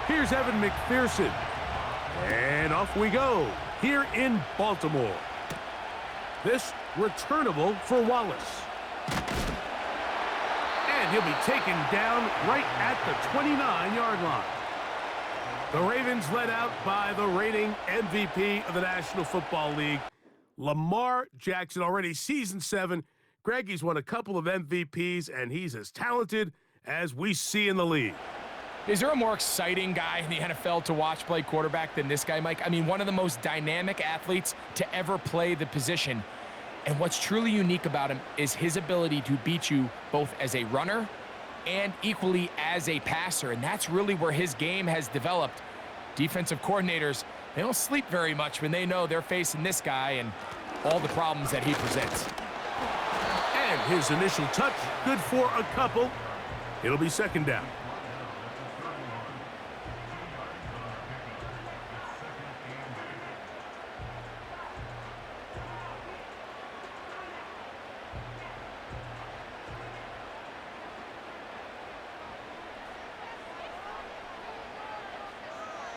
Here's Evan McPherson. And off we go here in Baltimore. This returnable for Wallace. And he'll be taken down right at the 29-yard line. The Ravens led out by the reigning MVP of the National Football League, Lamar Jackson, already season 7. Greg, he's won a couple of MVPs, and he's as talented as we see in the league. Is there a more exciting guy in the NFL to watch play quarterback than this guy, Mike? I mean, one of the most dynamic athletes to ever play the position. And what's truly unique about him is his ability to beat you both as a runner and equally as a passer. And that's really where his game has developed. Defensive coordinators, they don't sleep very much when they know they're facing this guy and all the problems that he presents. And his initial touch, good for a couple. It'll be second down.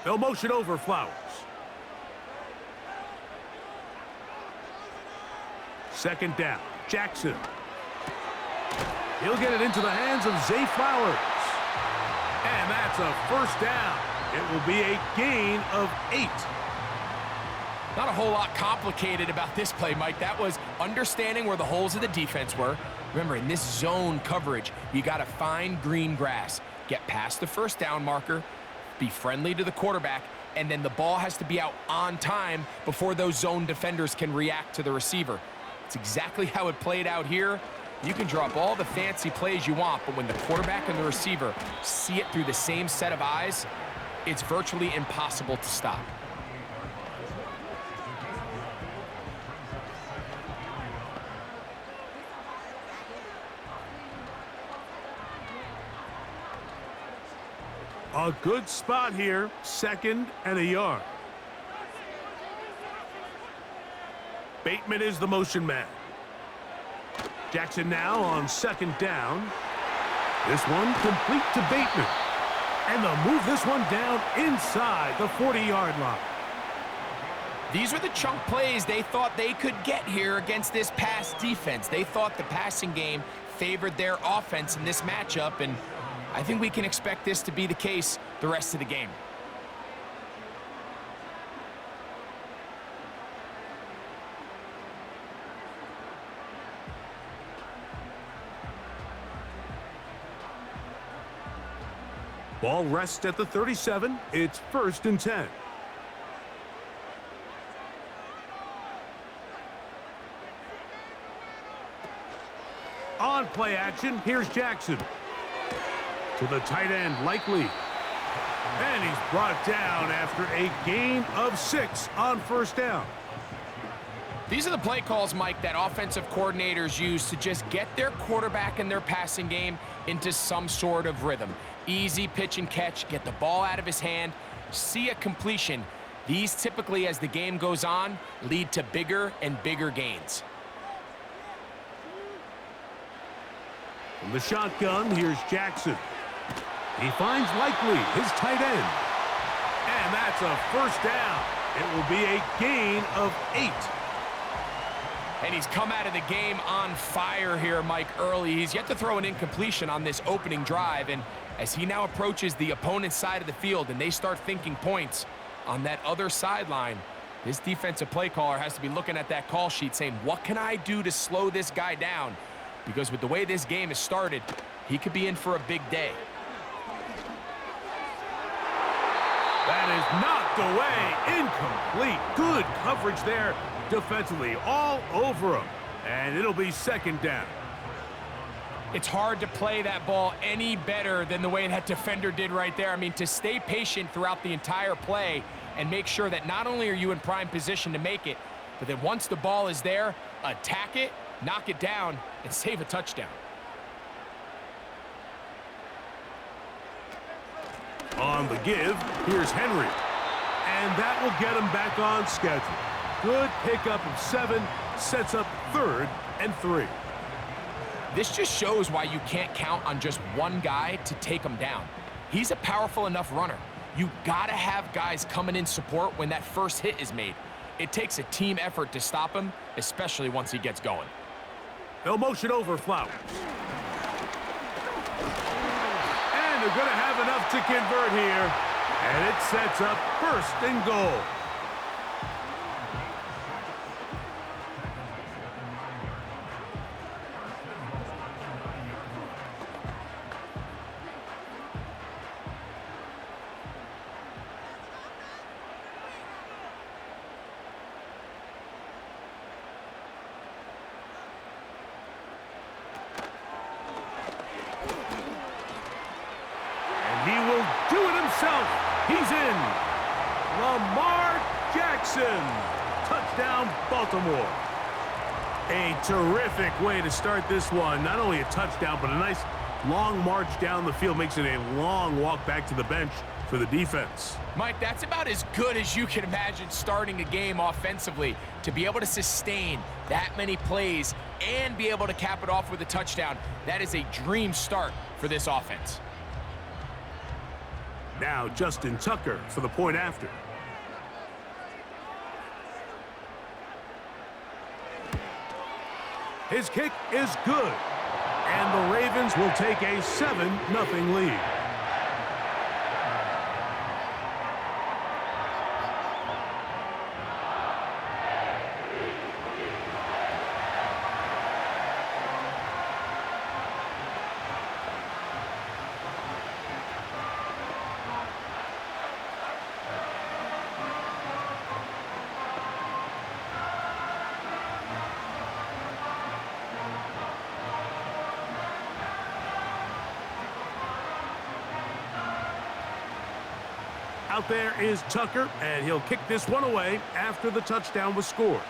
They'll motion over Flowers. Second down, Jackson. He'll get it into the hands of Zay Flowers. And that's a first down. It will be a gain of 8. Not a whole lot complicated about this play, Mike. That was understanding where the holes of the defense were. Remember, in this zone coverage, you got to find green grass. Get past the first down marker, be friendly to the quarterback, and then the ball has to be out on time before those zone defenders can react to the receiver. It's exactly how it played out here. You can drop all the fancy plays you want, but when the quarterback and the receiver see it through the same set of eyes, it's virtually impossible to stop. A good spot here, 2nd and a yard. Bateman is the motion man. Jackson now on 2nd down. This one complete to Bateman. And they'll move this one down inside the 40-yard line. These are the chunk plays they thought they could get here against this pass defense. They thought the passing game favored their offense in this matchup, and I think we can expect this to be the case the rest of the game. Ball rests at the 37. It's 1st and 10. On play action, here's Jackson. To the tight end, Likely. And he's brought down after a gain of 6 on 1st down. These are the play calls, Mike, that offensive coordinators use to just get their quarterback and their passing game into some sort of rhythm. Easy pitch and catch, get the ball out of his hand, see a completion. These typically, as the game goes on, lead to bigger and bigger gains. From the shotgun, here's Jackson. He finds Likely, his tight end. And that's a first down. It will be a gain of 8. And he's come out of the game on fire here, Mike, early. He's yet to throw an incompletion on this opening drive. And as he now approaches the opponent's side of the field and they start thinking points on that other sideline, this defensive play caller has to be looking at that call sheet saying, what can I do to slow this guy down? Because with the way this game has started, he could be in for a big day. That is knocked away. Incomplete. Good coverage there defensively. All over him. And it'll be 2nd down. It's hard to play that ball any better than the way that defender did right there. I mean, to stay patient throughout the entire play and make sure that not only are you in prime position to make it, but that once the ball is there, attack it, knock it down, and save a touchdown. On the give, here's Henry. And that will get him back on schedule. Good pickup of 7, sets up 3rd and 3. This just shows why you can't count on just one guy to take him down. He's a powerful enough runner. You gotta have guys coming in support when that first hit is made. It takes a team effort to stop him, especially once he gets going. They'll motion over Flowers. And they're going to have enough to convert here. And it sets up 1st and goal. He will do it himself. He's in. Lamar Jackson. Touchdown, Baltimore. A terrific way to start this one. Not only a touchdown, but a nice long march down the field. Makes it a long walk back to the bench for the defense. Mike, that's about as good as you can imagine starting a game offensively. To be able to sustain that many plays and be able to cap it off with a touchdown, that is a dream start for this offense. Now Justin Tucker for the point after. His kick is good. And the Ravens will take a 7-0 lead. Out there is Tucker, and he'll kick this one away after the touchdown was scored.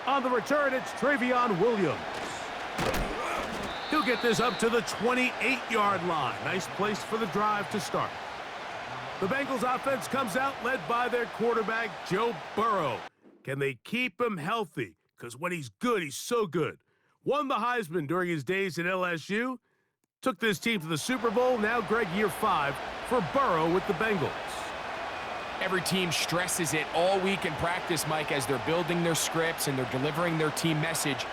On the return, it's Travion Williams. He'll get this up to the 28-yard line. Nice place for the drive to start. The Bengals offense comes out led by their quarterback, Joe Burrow. Can they keep him healthy? Because when he's good, he's so good. Won the Heisman during his days at LSU. Took this team to the Super Bowl. Now, Greg, year 5 for Burrow with the Bengals. Every team stresses it all week in practice, Mike, as they're building their scripts and they're delivering their team message.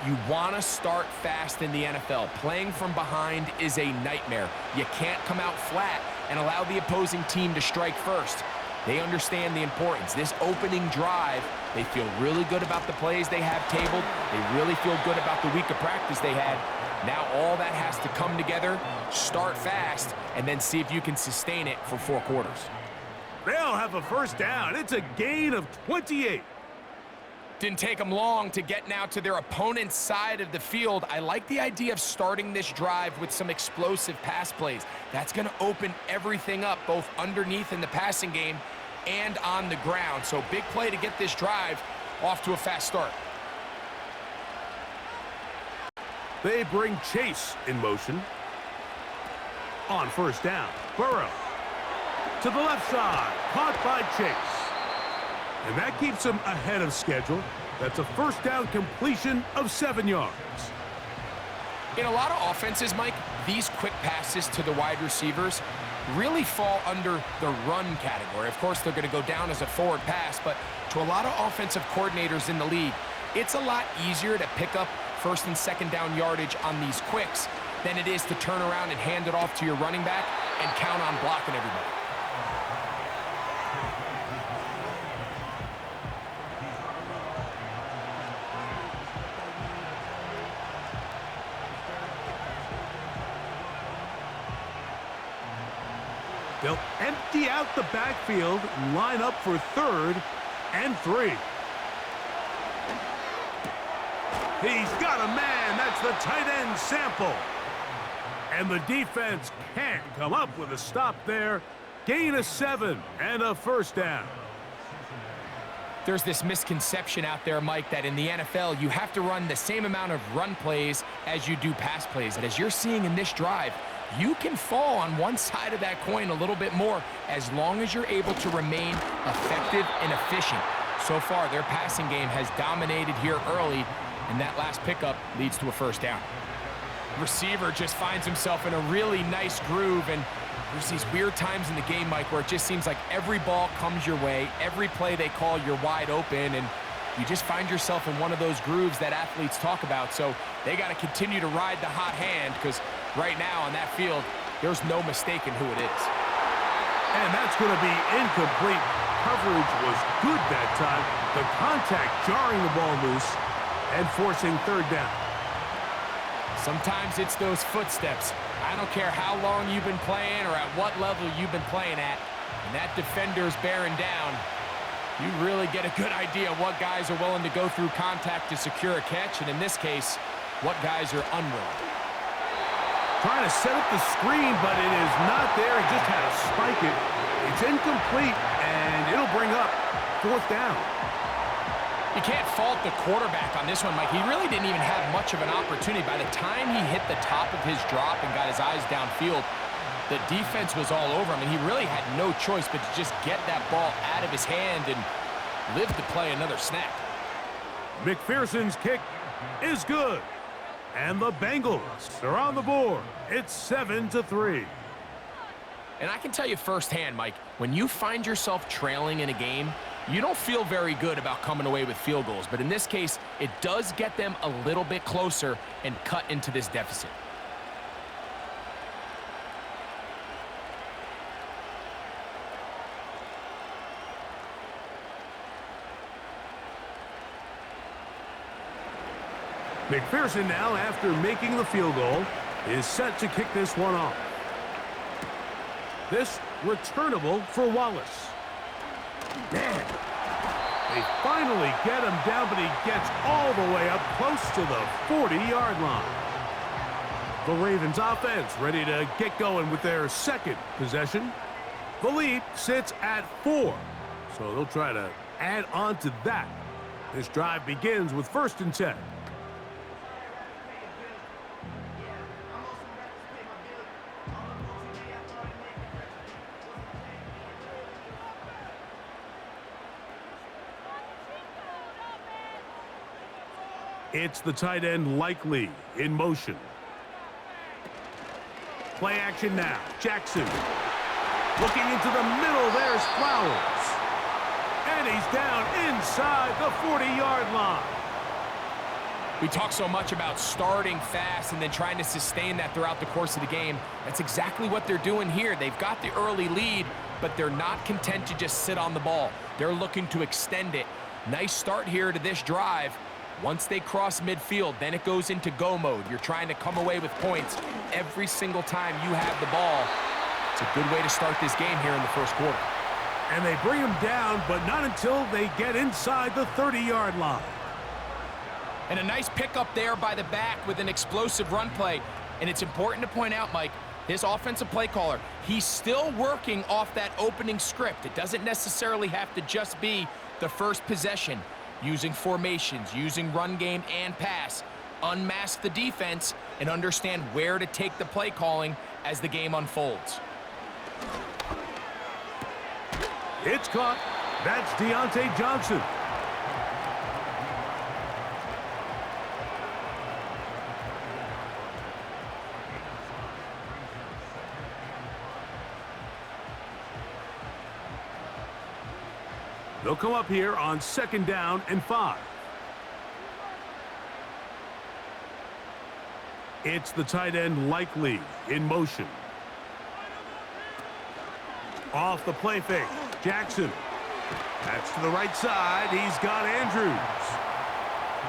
You want to start fast in the NFL. Playing from behind is a nightmare. You can't come out flat and allow the opposing team to strike first. They understand the importance. This opening drive, they feel really good about the plays they have tabled. They really feel good about the week of practice they had. Now all that has to come together, start fast, and then see if you can sustain it for 4 quarters. They'll have a first down. It's a gain of 28. Didn't take them long to get now to their opponent's side of the field. I like the idea of starting this drive with some explosive pass plays. That's going to open everything up, both underneath in the passing game and on the ground. So big play to get this drive off to a fast start. They bring Chase in motion. On first down, Burrow. To the left side, caught by Chase. And that keeps him ahead of schedule. That's a first down completion of 7 yards. In a lot of offenses, Mike, these quick passes to the wide receivers really fall under the run category. Of course, they're going to go down as a forward pass, but to a lot of offensive coordinators in the league, it's a lot easier to pick up first and second down yardage on these quicks than it is to turn around and hand it off to your running back and count on blocking everybody. They'll empty out the backfield, line up for 3rd and 3. He's got a man. That's the tight end Sample. And the defense can't come up with a stop there. Gain of 7 and a first down. There's this misconception out there, Mike, that in the NFL, you have to run the same amount of run plays as you do pass plays. And as you're seeing in this drive, you can fall on one side of that coin a little bit more as long as you're able to remain effective and efficient. So far, their passing game has dominated here early, and that last pickup leads to a first down. Receiver just finds himself in a really nice groove, and There's these weird times in the game, Mike, where it just seems like every ball comes your way, every play they call, you're wide open, and you just find yourself in one of those grooves that athletes talk about. So they got to continue to ride the hot hand, because right now on that field, there's no mistaking who it is. And that's going to be incomplete. Coverage was good that time. The contact jarring the ball loose and forcing third down. Sometimes it's those footsteps. I don't care how long you've been playing or at what level you've been playing at, and that defender's bearing down. You really get a good idea of what guys are willing to go through contact to secure a catch, and in this case, what guys are unwilling. Trying to set up the screen, but it is not there. He just had to spike it. It's incomplete, and it'll bring up fourth down. You can't fault the quarterback on this one, Mike. He really didn't even have much of an opportunity. By the time he hit the top of his drop and got his eyes downfield, the defense was all over him, and he really had no choice but to just get that ball out of his hand and live to play another snap. McPherson's kick is good. And the Bengals are on the board. It's 7-3. And I can tell you firsthand, Mike, when you find yourself trailing in a game, you don't feel very good about coming away with field goals. But in this case, it does get them a little bit closer and cut into this deficit. McPherson now, after making the field goal, is set to kick this one off. This returnable for Wallace. Man, they finally get him down, but he gets all the way up close to the 40-yard line. The Ravens offense ready to get going with their second possession. The lead sits at 4, so they'll try to add on to that. This drive begins with 1st and 10. It's the tight end Likely in motion. Play action now. Jackson looking into the middle. There's Flowers. And he's down inside the 40-yard line. We talk so much about starting fast and then trying to sustain that throughout the course of the game. That's exactly what they're doing here. They've got the early lead, but they're not content to just sit on the ball. They're looking to extend it. Nice start here to this drive. Once they cross midfield, then it goes into go mode. You're trying to come away with points every single time you have the ball. It's a good way to start this game here in the first quarter. And they bring him down, but not until they get inside the 30-yard line. And a nice pickup there by the back with an explosive run play. And it's important to point out, Mike, his offensive play caller, he's still working off that opening script. It doesn't necessarily have to just be the first possession. Using formations, using run game and pass, unmask the defense, and understand where to take the play calling as the game unfolds. It's caught. That's Deontay Johnson. They'll come up here on 2nd down and 5. It's the tight end Likely in motion. Off the play fake. Jackson. That's to the right side. He's got Andrews.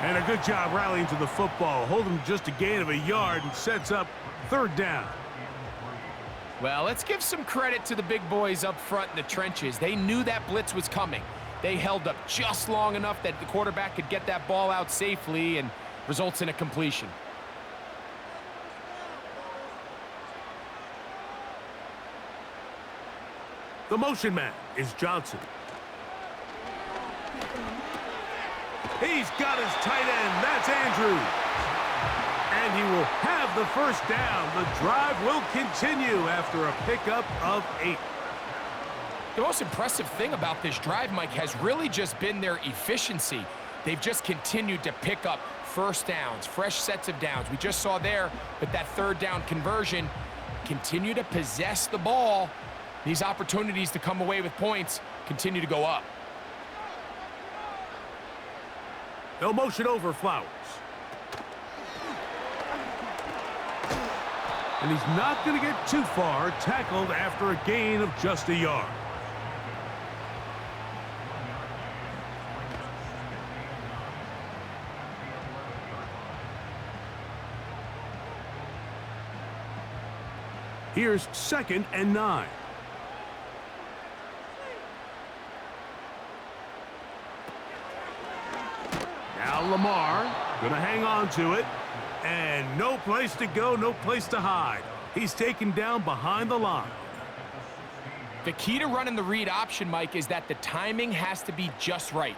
And a good job rallying to the football. Holding just a gain of a yard and sets up 3rd down. Well, let's give some credit to the big boys up front in the trenches. They knew that blitz was coming. They held up just long enough that the quarterback could get that ball out safely and results in a completion. The motion man is Johnson. He's got his tight end. That's Andrews. And he will have the 1st down. The drive will continue after a pickup of 8. The most impressive thing about this drive, Mike, has really just been their efficiency. They've just continued to pick up 1st downs, fresh sets of downs. We just saw there with that 3rd down conversion, continue to possess the ball, these opportunities to come away with points continue to go up. They'll motion over Flowers. And he's not going to get too far, tackled after a gain of just a yard. Here's 2nd and 9. Now Lamar going to hang on to it. And no place to go, no place to hide. He's taken down behind the line. The key to running the read option, Mike, is that the timing has to be just right.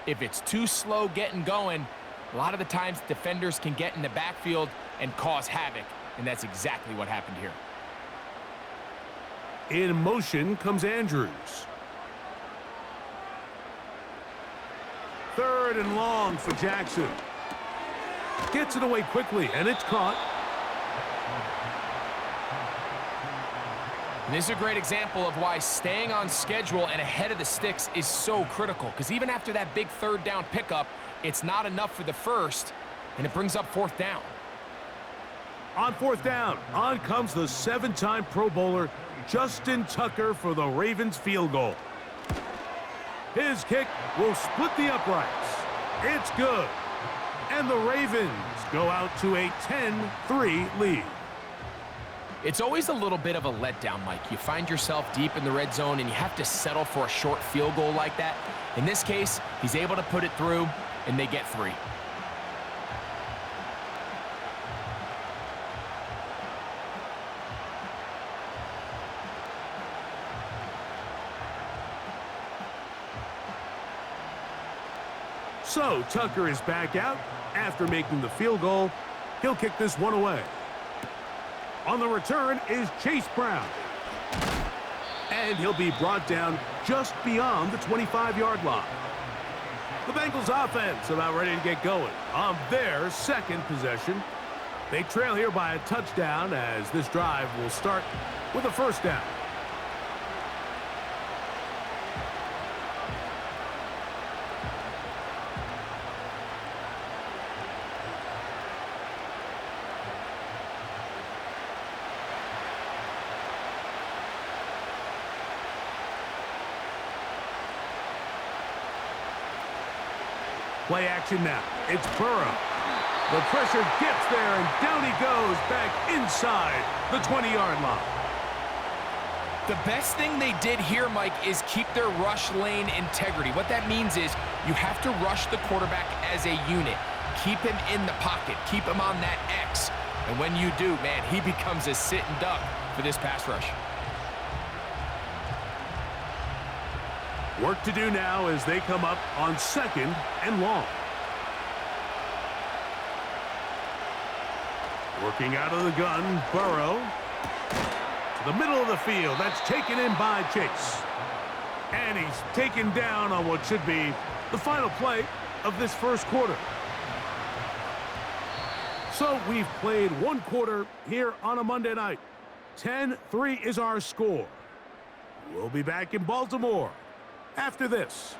If it's too slow getting going, a lot of the times defenders can get in the backfield and cause havoc. And that's exactly what happened here. In motion comes Andrews. 3rd and long for Jackson. Gets it away quickly, and it's caught. And this is a great example of why staying on schedule and ahead of the sticks is so critical, because even after that big 3rd down pickup, it's not enough for the first, and it brings up 4th down. On 4th down, on comes the 7-time Pro Bowler, Justin Tucker, for the Ravens field goal. His kick will split the uprights. It's good. And the Ravens go out to a 10-3 lead. It's always a little bit of a letdown, Mike. You find yourself deep in the red zone and you have to settle for a short field goal like that. In this case, he's able to put it through, and they get 3. So Tucker is back out after making the field goal. He'll kick this one away. On the return is Chase Brown. And he'll be brought down just beyond the 25-yard line. The Bengals offense about ready to get going on their 2nd possession. They trail here by a touchdown as this drive will start with a 1st down. Play action now. It's Burrow. The pressure gets there, and down he goes back inside the 20-yard line. The best thing they did here, Mike, is keep their rush lane integrity. What that means is you have to rush the quarterback as a unit. Keep him in the pocket. Keep him on that X. And when you do, man, he becomes a sitting duck for this pass rush. Work to do now as they come up on 2nd and long. Working out of the gun, Burrow. To the middle of the field. That's taken in by Chase. And he's taken down on what should be the final play of this 1st quarter. So we've played 1 quarter here on a Monday night. 10-3 is our score. We'll be back in Baltimore after this.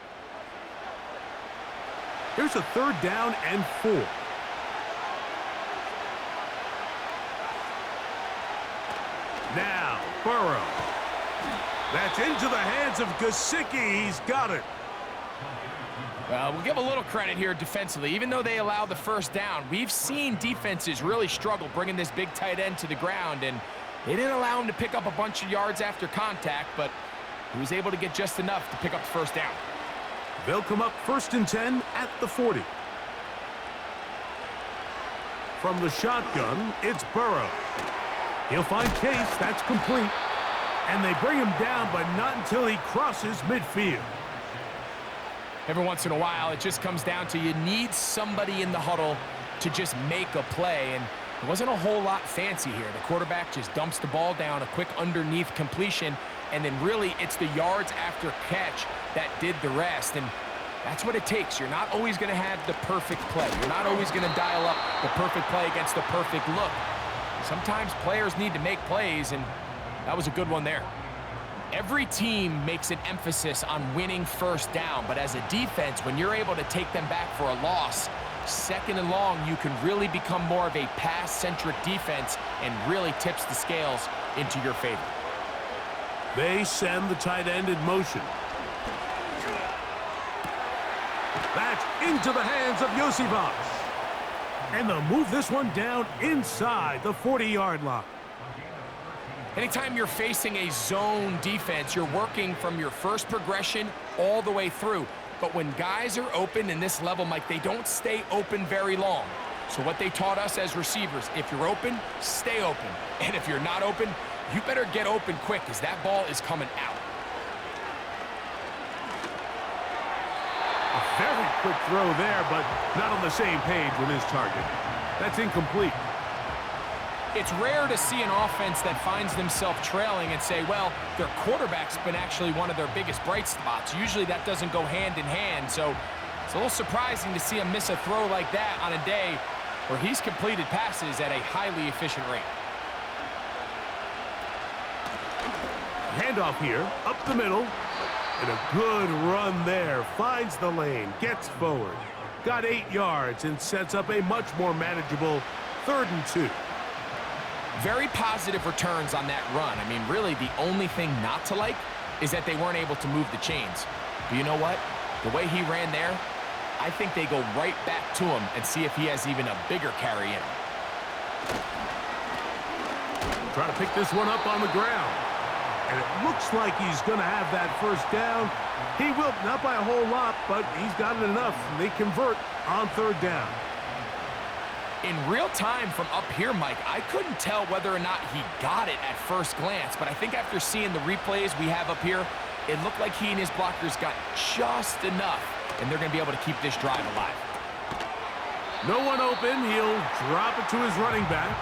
Here's a 3rd down and 4. Now, Burrow. That's into the hands of Gesicki. He's got it. We'll give a little credit here defensively. Even though they allowed the 1st down, we've seen defenses really struggle bringing this big tight end to the ground, and they didn't allow him to pick up a bunch of yards after contact, but he was able to get just enough to pick up the 1st down. They'll come up 1st and 10 at the 40. From the shotgun, it's Burrow. He'll find Case. That's complete. And they bring him down, but not until he crosses midfield. Every once in a while, it just comes down to you need somebody in the huddle to just make a play, and it wasn't a whole lot fancy here. The quarterback just dumps the ball down, a quick underneath completion, and then really it's the yards after catch that did the rest, and that's what it takes. You're not always going to have the perfect play. You're not always going to dial up the perfect play against the perfect look. Sometimes players need to make plays, and that was a good one there. Every team makes an emphasis on winning first down, but as a defense, when you're able to take them back for a loss, second and long, you can really become more of a pass-centric defense and really tips the scales into your favor. They send the tight end in motion. That's into the hands of Yosivas. And they'll move this one down inside the 40-yard line. Anytime you're facing a zone defense, you're working from your first progression all the way through. But when guys are open in this level, Mike, they don't stay open very long. So what they taught us as receivers, if you're open, stay open. And if you're not open, you better get open quick because that ball is coming out. A very quick throw there, but not on the same page with his target. That's incomplete. It's rare to see an offense that finds themselves trailing and say, well, their quarterback's been actually one of their biggest bright spots. Usually that doesn't go hand in hand, so it's a little surprising to see him miss a throw like that on a day where he's completed passes at a highly efficient rate. Handoff here, up the middle, and a good run there. Finds the lane, gets forward, got 8 yards, and sets up a much more manageable 3rd and 2. Very positive returns on that run. I mean, really, the only thing not to like is that they weren't able to move the chains. But you know what? The way he ran there, I think they go right back to him and see if he has even a bigger carry in him. Trying to pick this one up on the ground. And it looks like he's going to have that first down. He will, not by a whole lot, but he's got it enough. They convert on 3rd down. In real time from up here, Mike, I couldn't tell whether or not he got it at first glance, but I think after seeing the replays we have up here, it looked like he and his blockers got just enough, and they're going to be able to keep this drive alive. No one open. He'll drop it to his running back.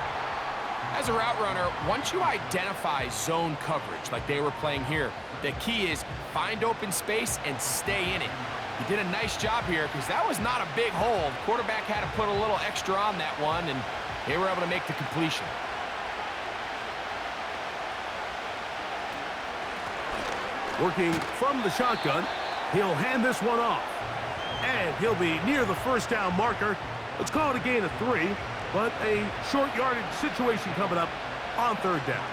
As a route runner, once you identify zone coverage like they were playing here, the key is find open space and stay in it. He did a nice job here because that was not a big hole. The quarterback had to put a little extra on that one, and they were able to make the completion. Working from the shotgun, he'll hand this one off. And he'll be near the first down marker. Let's call it a gain of 3, but a short yardage situation coming up on 3rd down.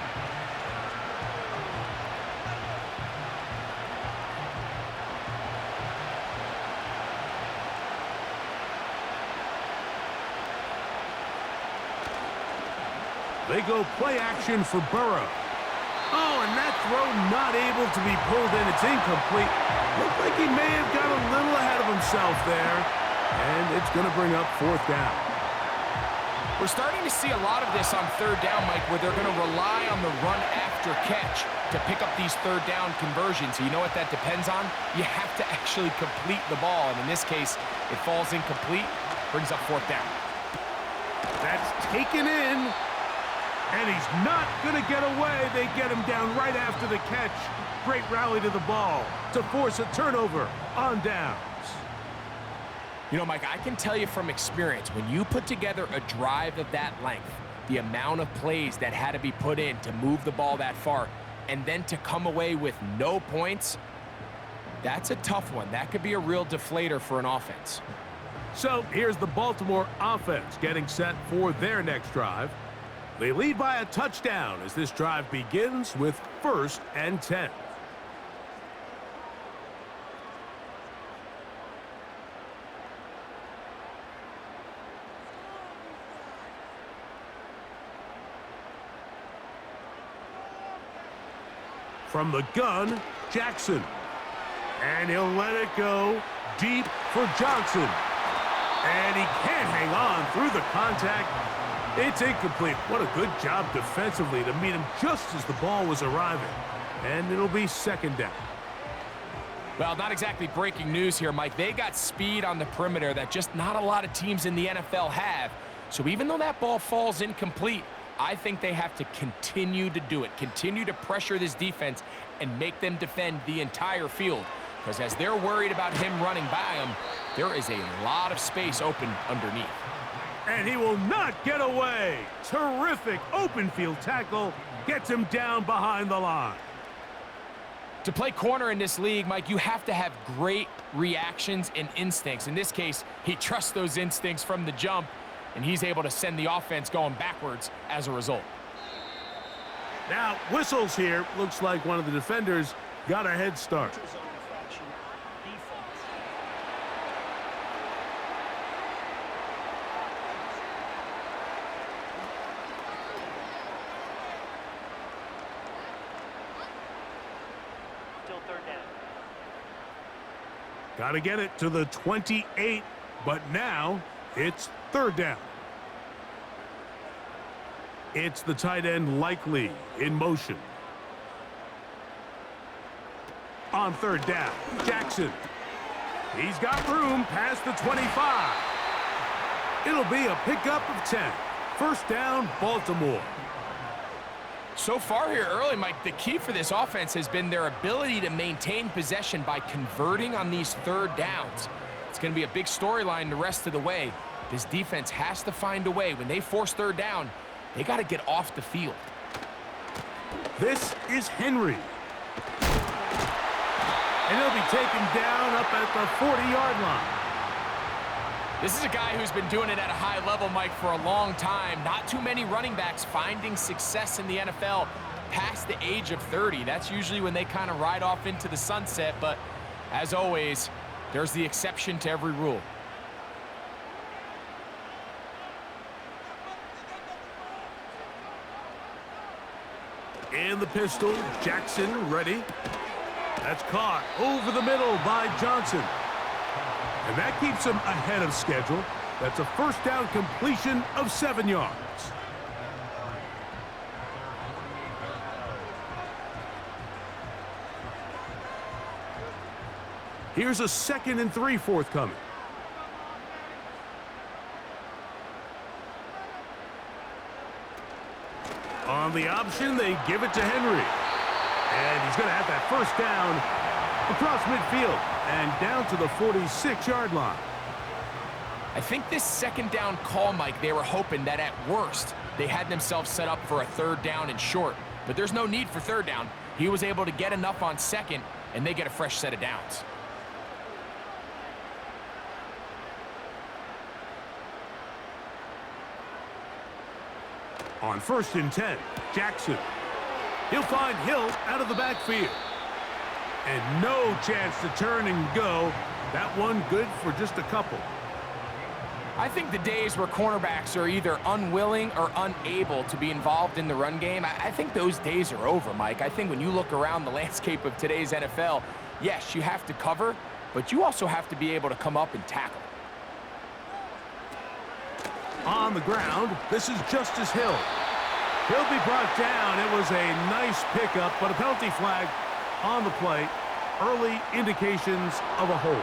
They go play action for Burrow. Oh, and that throw not able to be pulled in. It's incomplete. Looked like he may have got a little ahead of himself there. And it's going to bring up 4th down. We're starting to see a lot of this on 3rd down, Mike, where they're going to rely on the run after catch to pick up these 3rd down conversions. So you know what that depends on? You have to actually complete the ball. And in this case, it falls incomplete, brings up 4th down. That's taken in. And he's not going to get away. They get him down right after the catch. Great rally to the ball to force a turnover on downs. You know, Mike, I can tell you from experience, when you put together a drive of that length, the amount of plays that had to be put in to move the ball that far, and then to come away with no points, that's a tough one. That could be a real deflator for an offense. So here's the Baltimore offense getting set for their next drive. They lead by a touchdown as this drive begins with 1st and 10. From the gun, Jackson. And he'll let it go deep for Johnson. And he can't hang on through the contact. It's incomplete. What a good job defensively to meet him just as the ball was arriving. And it'll be 2nd down. Well, not exactly breaking news here, Mike. They got speed on the perimeter that just not a lot of teams in the NFL have. So even though that ball falls incomplete, I think they have to continue to do it. Continue to pressure this defense and make them defend the entire field. Because as they're worried about him running by them, there is a lot of space open underneath. And he will not get away. Terrific open field tackle. Gets him down behind the line. To play corner in this league, Mike, you have to have great reactions and instincts. In this case, he trusts those instincts from the jump, and he's able to send the offense going backwards as a result. Now, whistles here. Looks like one of the defenders got a head start. Got to get it to the 28, but now it's third down. It's the tight end Likely in motion. On third down, Jackson. He's got room past the 25. It'll be a pickup of 10. First down, Baltimore. So far here early, Mike, the key for this offense has been their ability to maintain possession by converting on these third downs. It's going to be a big storyline the rest of the way. This defense has to find a way. When they force third down, they got to get off the field. This is Henry. And he'll be taken down up at the 40-yard line. This is a guy who's been doing it at a high level, Mike, for a long time. Not too many running backs finding success in the NFL past the age of 30. That's usually when they kind of ride off into the sunset, but as always, there's the exception to every rule. In the pistol, Jackson ready. That's caught over the middle by Johnson. And that keeps him ahead of schedule. That's a first down completion of 7 yards. Here's a 2nd and 3 forthcoming. On the option, they give it to Henry. And he's going to have that first down across midfield and down to the 46-yard line. I think this second down call, Mike, they were hoping that at worst they had themselves set up for a third down and short. But there's no need for third down. He was able to get enough on second, and they get a fresh set of downs. On 1st and 10, Jackson. He'll find Hill out of the backfield. And no chance to turn and go. That one good for just a couple. I think the days where cornerbacks are either unwilling or unable to be involved in the run game, I think those days are over, Mike. I think when you look around the landscape of today's NFL, yes, you have to cover, but you also have to be able to come up and tackle. On the ground, this is Justice Hill. He'll be brought down. It was a nice pickup, but a penalty flag on the play. Early indications of a hold.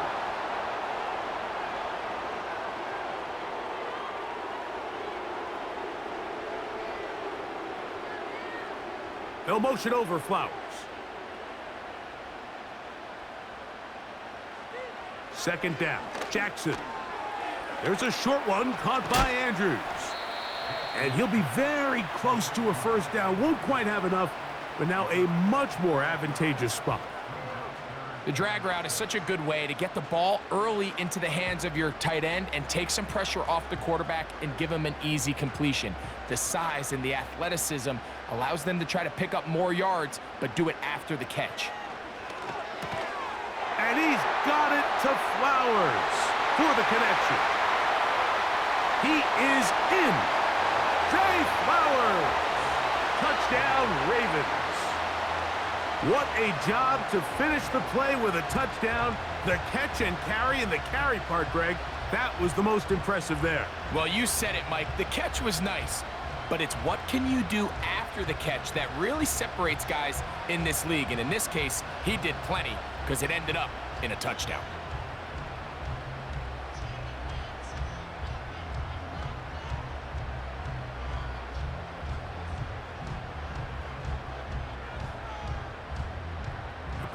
They'll motion over Flowers. 2nd down, Jackson. There's a short one caught by Andrews. And he'll be very close to a first down. Won't quite have enough, but now a much more advantageous spot. The drag route is such a good way to get the ball early into the hands of your tight end and take some pressure off the quarterback and give him an easy completion. The size and the athleticism allows them to try to pick up more yards, but do it after the catch. And he's got it to Flowers for the connection. He is in. Zay Flowers. Touchdown, Ravens. What a job to finish the play with a touchdown. The catch and carry, and the carry part, Greg, that was the most impressive there. Well, you said it, Mike. The catch was nice, but it's what can you do after the catch that really separates guys in this league. And in this case, he did plenty because it ended up in a touchdown.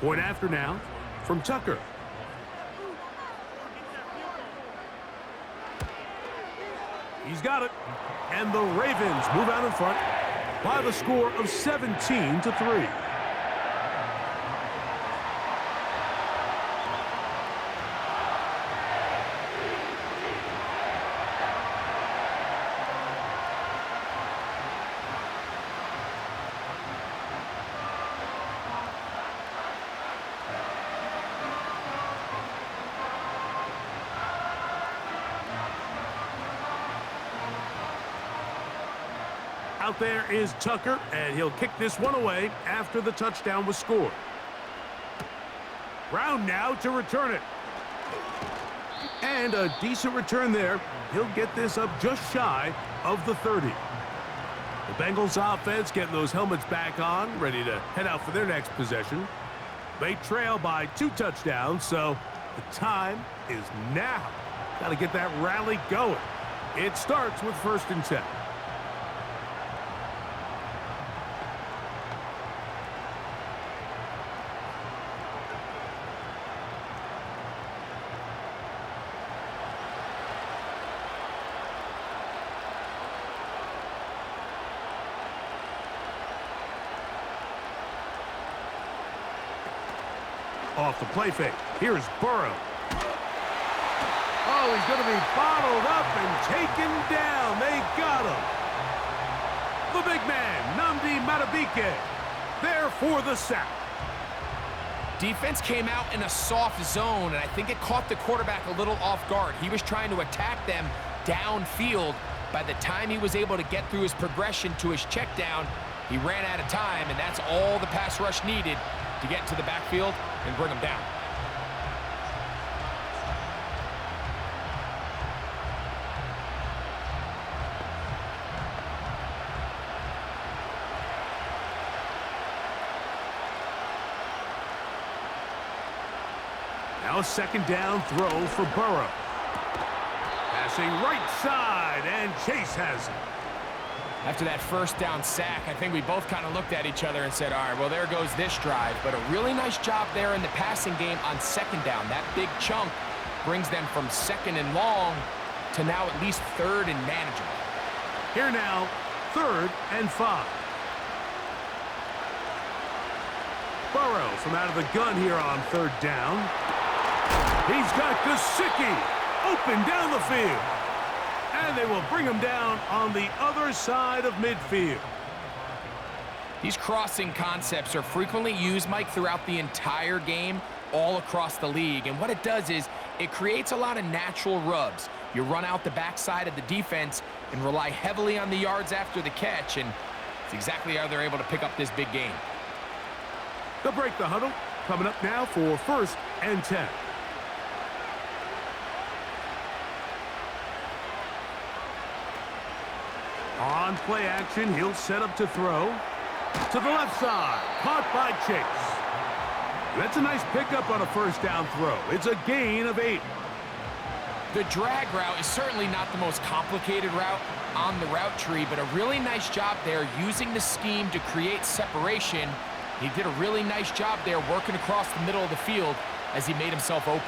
Point after now from Tucker. He's got it. And the Ravens move out in front by the score of 17-3. Out there is Tucker, and he'll kick this one away after the touchdown was scored. Brown now to return it. And a decent return there. He'll get this up just shy of the 30. The Bengals offense getting those helmets back on, ready to head out for their next possession. They trail by 2 touchdowns, so the time is now. Got to get that rally going. It starts with 1st and 10. Off the play fake. Here's Burrow. Oh, he's going to be bottled up and taken down. They got him. The big man, Nnamdi Madubuike, there for the sack. Defense came out in a soft zone, and I think it caught the quarterback a little off guard. He was trying to attack them downfield. By the time he was able to get through his progression to his check down, he ran out of time, and that's all the pass rush needed to get to the backfield and bring him down. Now a 2nd down throw for Burrow. Passing right side, and Chase has it. After that 1st down sack, I think we both kind of looked at each other and said, all right, well, there goes this drive. But a really nice job there in the passing game on 2nd down. That big chunk brings them from 2nd and long to now at least 3rd and manageable. Here now, 3rd and 5. Burrow from out of the gun here on 3rd down. He's got Gesicki open down the field. And they will bring him down on the other side of midfield. These crossing concepts are frequently used, Mike, throughout the entire game, all across the league. And what it does is it creates a lot of natural rubs. You run out the backside of the defense and rely heavily on the yards after the catch, and it's exactly how they're able to pick up this big game. They'll break the huddle. Coming up now for 1st and 10. On play action, he'll set up to throw. To the left side, caught by Chase. That's a nice pickup on a 1st down throw. It's a gain of 8. The drag route is certainly not the most complicated route on the route tree, but a really nice job there using the scheme to create separation. He did a really nice job there working across the middle of the field as he made himself open.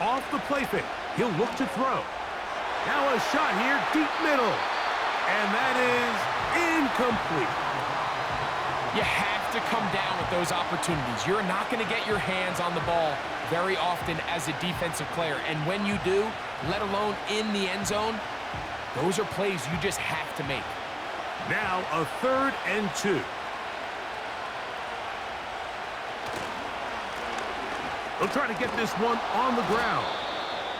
Off the play fake, he'll look to throw. Now a shot here, deep middle. And that is incomplete. You have to come down with those opportunities. You're not going to get your hands on the ball very often as a defensive player. And when you do, let alone in the end zone, those are plays you just have to make. Now a 3rd and 2. He'll try to get this one on the ground.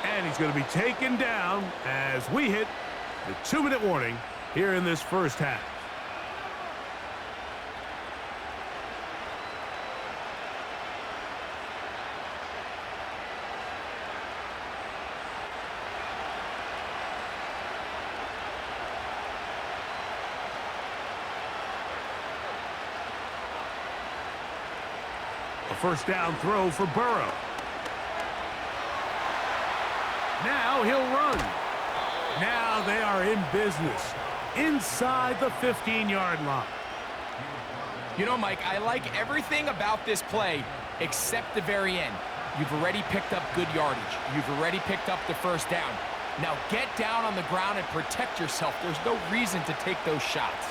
And he's going to be taken down as we hit the 2-minute warning here in this 1st half. A 1st down throw for Burrow. Now he'll run. Now they are in business inside the 15-yard line. You know, Mike, I like everything about this play except the very end. You've already picked up good yardage. You've already picked up the first down. Now get down on the ground and protect yourself. There's no reason to take those shots.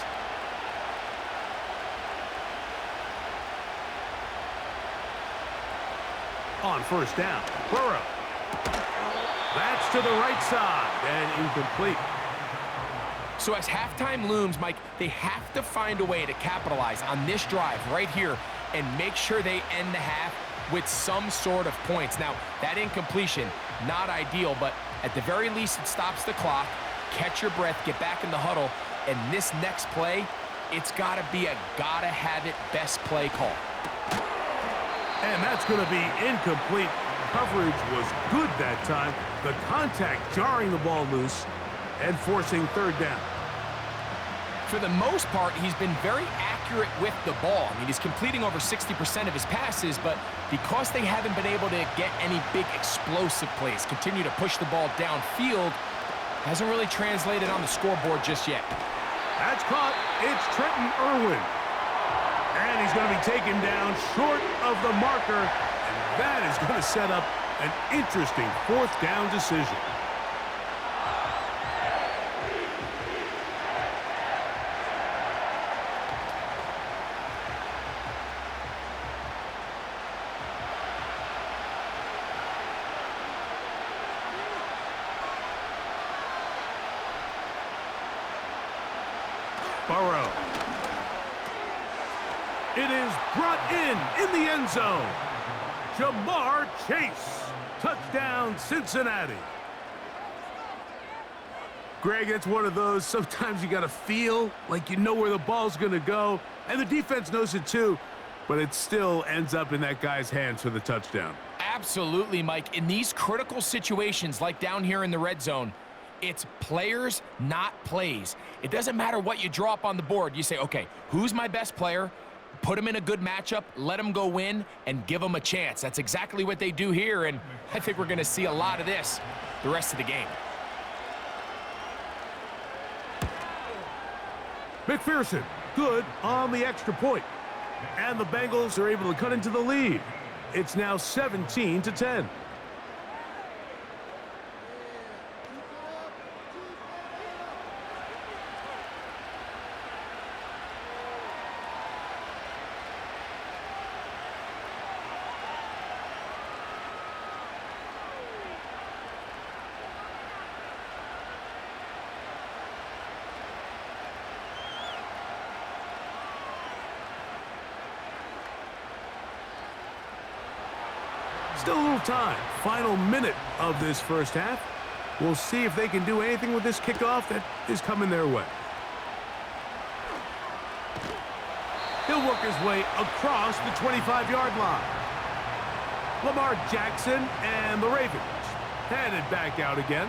On first down, Burrow. That's to the right side and incomplete. So as halftime looms, Mike, they have to find a way to capitalize on this drive right here and make sure they end the half with some sort of points. Now, that incompletion, not ideal, but at the very least, it stops the clock. Catch your breath, get back in the huddle, and this next play, it's got to be a gotta-have-it best play call. And that's going to be incomplete. Coverage was good that time. The contact jarring the ball loose and forcing third down. For the most part, he's been very accurate with the ball. I mean, he's completing over 60% of his passes, but because they haven't been able to get any big explosive plays, continue to push the ball downfield, hasn't really translated on the scoreboard just yet. That's caught. It's Trenton Irwin. And he's going to be taken down short of the marker, and that is going to set up an interesting fourth down decision. Burrow. It is brought in the end zone. Jamar Chase. Touchdown, Cincinnati. Greg, it's one of those, sometimes you got to feel like you know where the ball's going to go, and the defense knows it too, but it still ends up in that guy's hands for the touchdown. Absolutely, Mike. In these critical situations, like down here in the red zone, it's players, not plays. It doesn't matter what you draw up on the board. You say, okay, who's my best player? Put him in a good matchup, let him go win, and give him a chance. That's exactly what they do here, and I think we're going to see a lot of this the rest of the game. McPherson, good on the extra point. And the Bengals are able to cut into the lead. It's now 17-10. Still a little time. Final minute of this first half. We'll see if they can do anything with this kickoff that is coming their way. He'll work his way across the 25-yard line. Lamar Jackson and the Ravens headed back out again.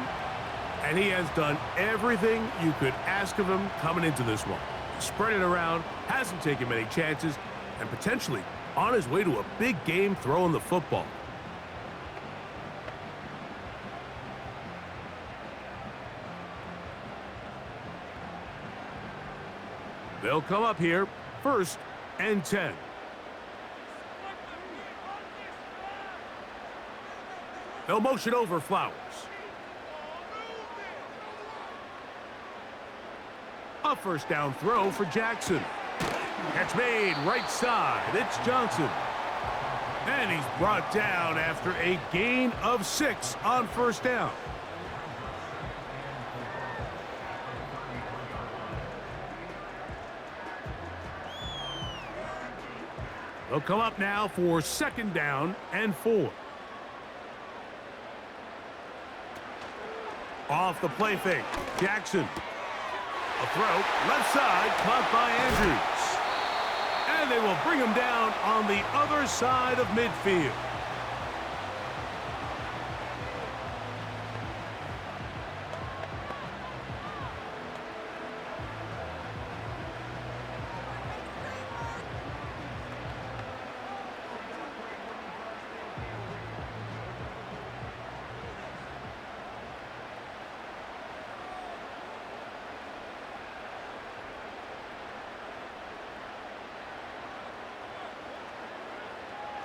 And he has done everything you could ask of him coming into this one. Spread it around, hasn't taken many chances, and potentially on his way to a big game throwing the football. They'll come up here, 1st and 10. They'll motion over Flowers. A first down throw for Jackson. Catch made right side. It's Johnson. And he's brought down after a gain of 6 on first down. They'll come up now for 2nd down and 4. Off the play fake. Jackson. A throw. Left side. Caught by Andrews. And they will bring him down on the other side of midfield.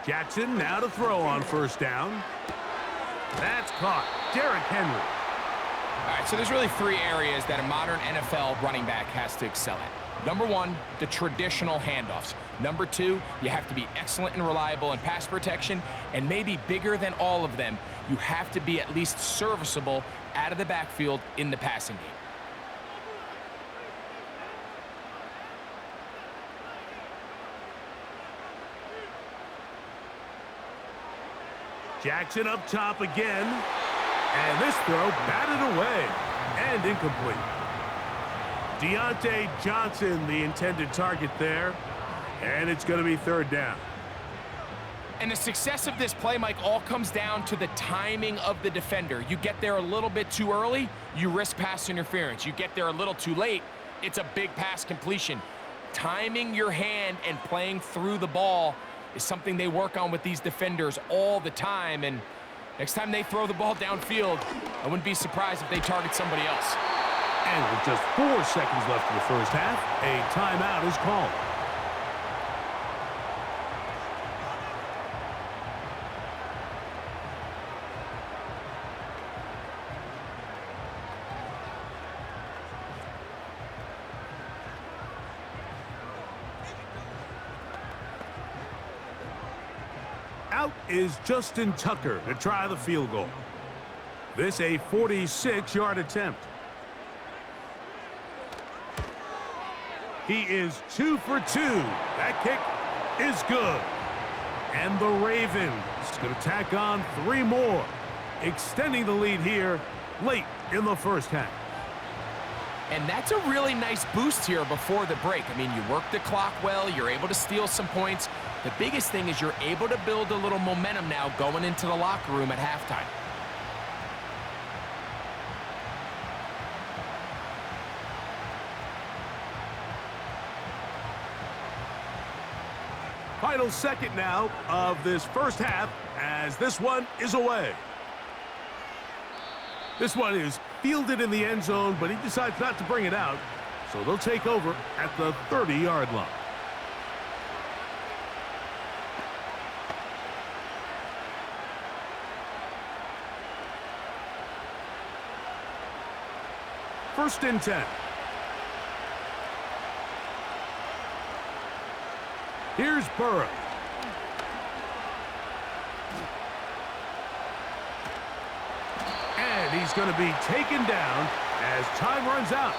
Jackson now to throw on first down. That's caught. Derrick Henry. All right, so there's really three areas that a modern NFL running back has to excel at. Number one, the traditional handoffs. Number two, you have to be excellent and reliable in pass protection. And maybe bigger than all of them, you have to be at least serviceable out of the backfield in the passing game. Jackson up top again. And this throw batted away and incomplete. Deontay Johnson, the intended target there. And it's going to be third down. And the success of this play, Mike, all comes down to the timing of the defender. You get there a little bit too early, you risk pass interference. You get there a little too late, it's a big pass completion. Timing your hand and playing through the ball is something they work on with these defenders all the time. And next time they throw the ball downfield, I wouldn't be surprised if they target somebody else. And with just 4 seconds left in the first half, a timeout is called. Out is Justin Tucker to try the field goal. This a 46-yard attempt. He is 2 for 2. That kick is good. And the Ravens going to tack on 3 more, extending the lead here late in the first half. And that's a really nice boost here before the break. I mean, you work the clock well, you're able to steal some points. The biggest thing is you're able to build a little momentum now going into the locker room at halftime. Final second now of this first half as this one is away. This one is fielded in the end zone, but he decides not to bring it out, so they'll take over at the 30-yard line. First and 10. Here's Burrow. And he's going to be taken down as time runs out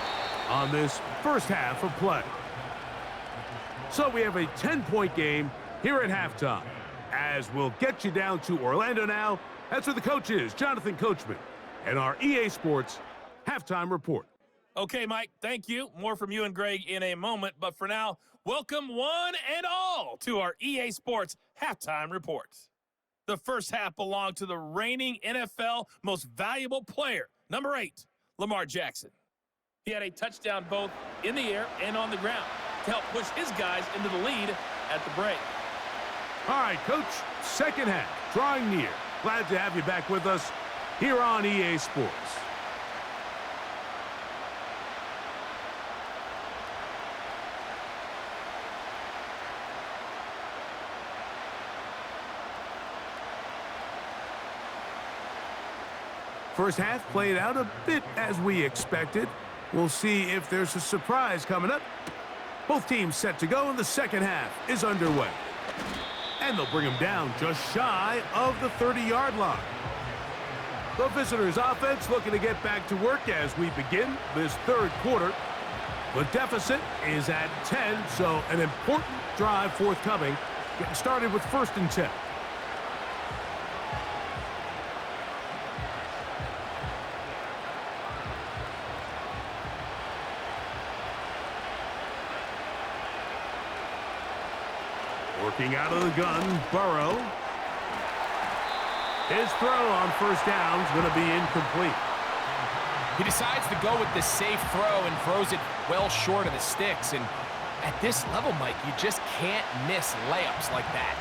on this first half of play. So we have a 10-point game here at halftime. As we'll get you down to Orlando now, that's where the coach is, Jonathan Coachman, and our EA Sports halftime report. Okay, Mike, thank you. More from you and Greg in a moment. But for now, welcome one and all to our EA Sports halftime report. The first half belonged to the reigning NFL most valuable player, number 8, Lamar Jackson. He had a touchdown both in the air and on the ground to help push his guys into the lead at the break. All right, Coach, second half, drawing near. Glad to have you back with us here on EA Sports. First half played out a bit as we expected. We'll see if there's a surprise coming up. Both teams set to go, and the second half is underway. And they'll bring him down just shy of the 30-yard line. The visitors' offense looking to get back to work as we begin this third quarter. The deficit is at 10, so an important drive forthcoming. Getting started with first and 10. Working out of the gun, Burrow. His throw on first down is going to be incomplete. He decides to go with the safe throw and throws it well short of the sticks. And at this level, Mike, you just can't miss layups like that.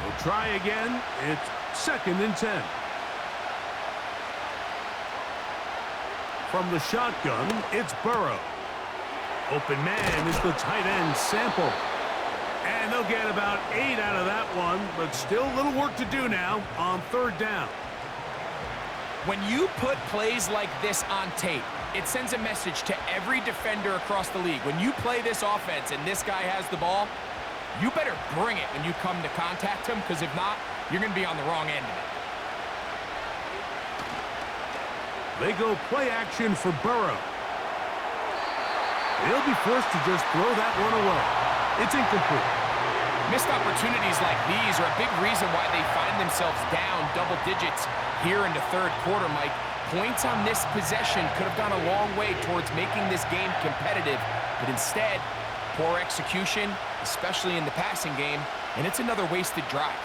We'll try again. It's second and 10. From the shotgun, it's Burrow. Open man is the tight end, Sample. And they'll get about 8 out of that one, but still a little work to do now on 3rd down. When you put plays like this on tape, it sends a message to every defender across the league. When you play this offense and this guy has the ball, you better bring it when you come to contact him, because if not, you're going to be on the wrong end of it. They go play action for Burrow. He'll be forced to just throw that one away. It's incomplete. Missed opportunities like these are a big reason why they find themselves down double digits here in the 3rd quarter, Mike. Points on this possession could have gone a long way towards making this game competitive, but instead, poor execution, especially in the passing game, and it's another wasted drive.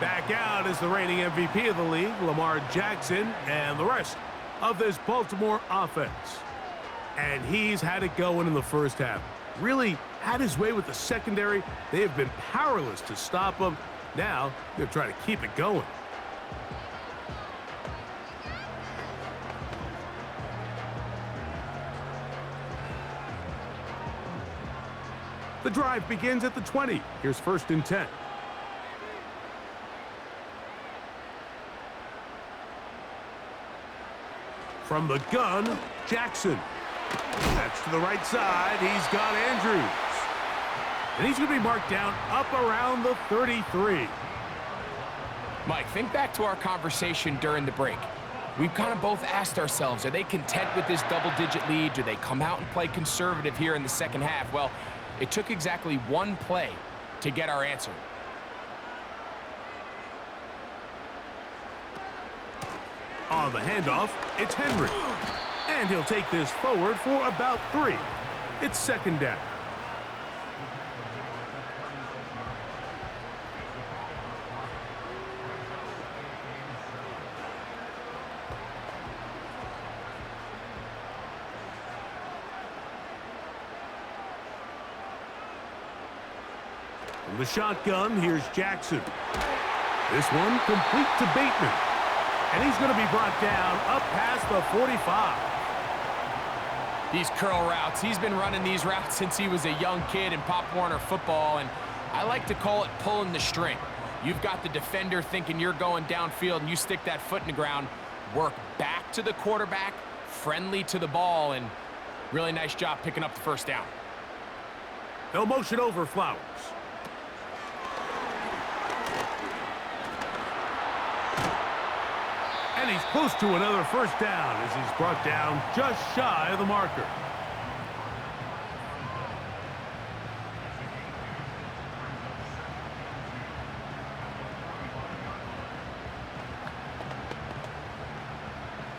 Back out is the reigning MVP of the league, Lamar Jackson, and the rest of this Baltimore offense. And he's had it going in the first half. Really had his way with the secondary. They have been powerless to stop him. Now they're trying to keep it going. The drive begins at the 20. Here's 1st and 10. From the gun, Jackson. That's to the right side. He's got Andrews. And he's going to be marked down up around the 33. Mike, think back to our conversation during the break. We've kind of both asked ourselves, are they content with this double-digit lead? Do they come out and play conservative here in the second half? Well, it took exactly one play to get our answer. On the handoff, it's Henry. And he'll take this forward for about 3. It's 2nd down. From the shotgun, here's Jackson. This one complete to Bateman. And he's going to be brought down up past the 45. These curl routes, he's been running these routes since he was a young kid in Pop Warner football, and I like to call it pulling the string. You've got the defender thinking you're going downfield, and you stick that foot in the ground, work back to the quarterback, friendly to the ball, and really nice job picking up the 1st down. They'll motion over Flowers. And he's close to another 1st down as he's brought down just shy of the marker.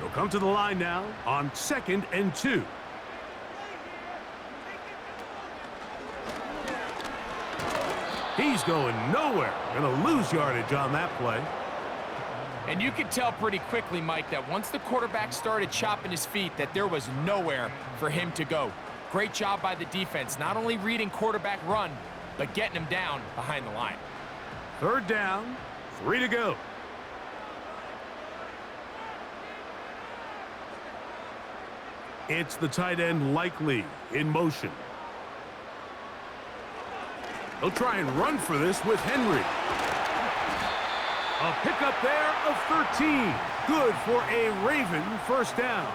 He'll come to the line now on 2nd and 2. He's going nowhere. Going to lose yardage on that play. And you could tell pretty quickly, Mike, that once the quarterback started chopping his feet, that there was nowhere for him to go. Great job by the defense, not only reading quarterback run, but getting him down behind the line. 3rd down, 3 to go. It's the tight end Likely in motion. He'll try and run for this with Henry. A pickup there of 13. Good for a Raven 1st down.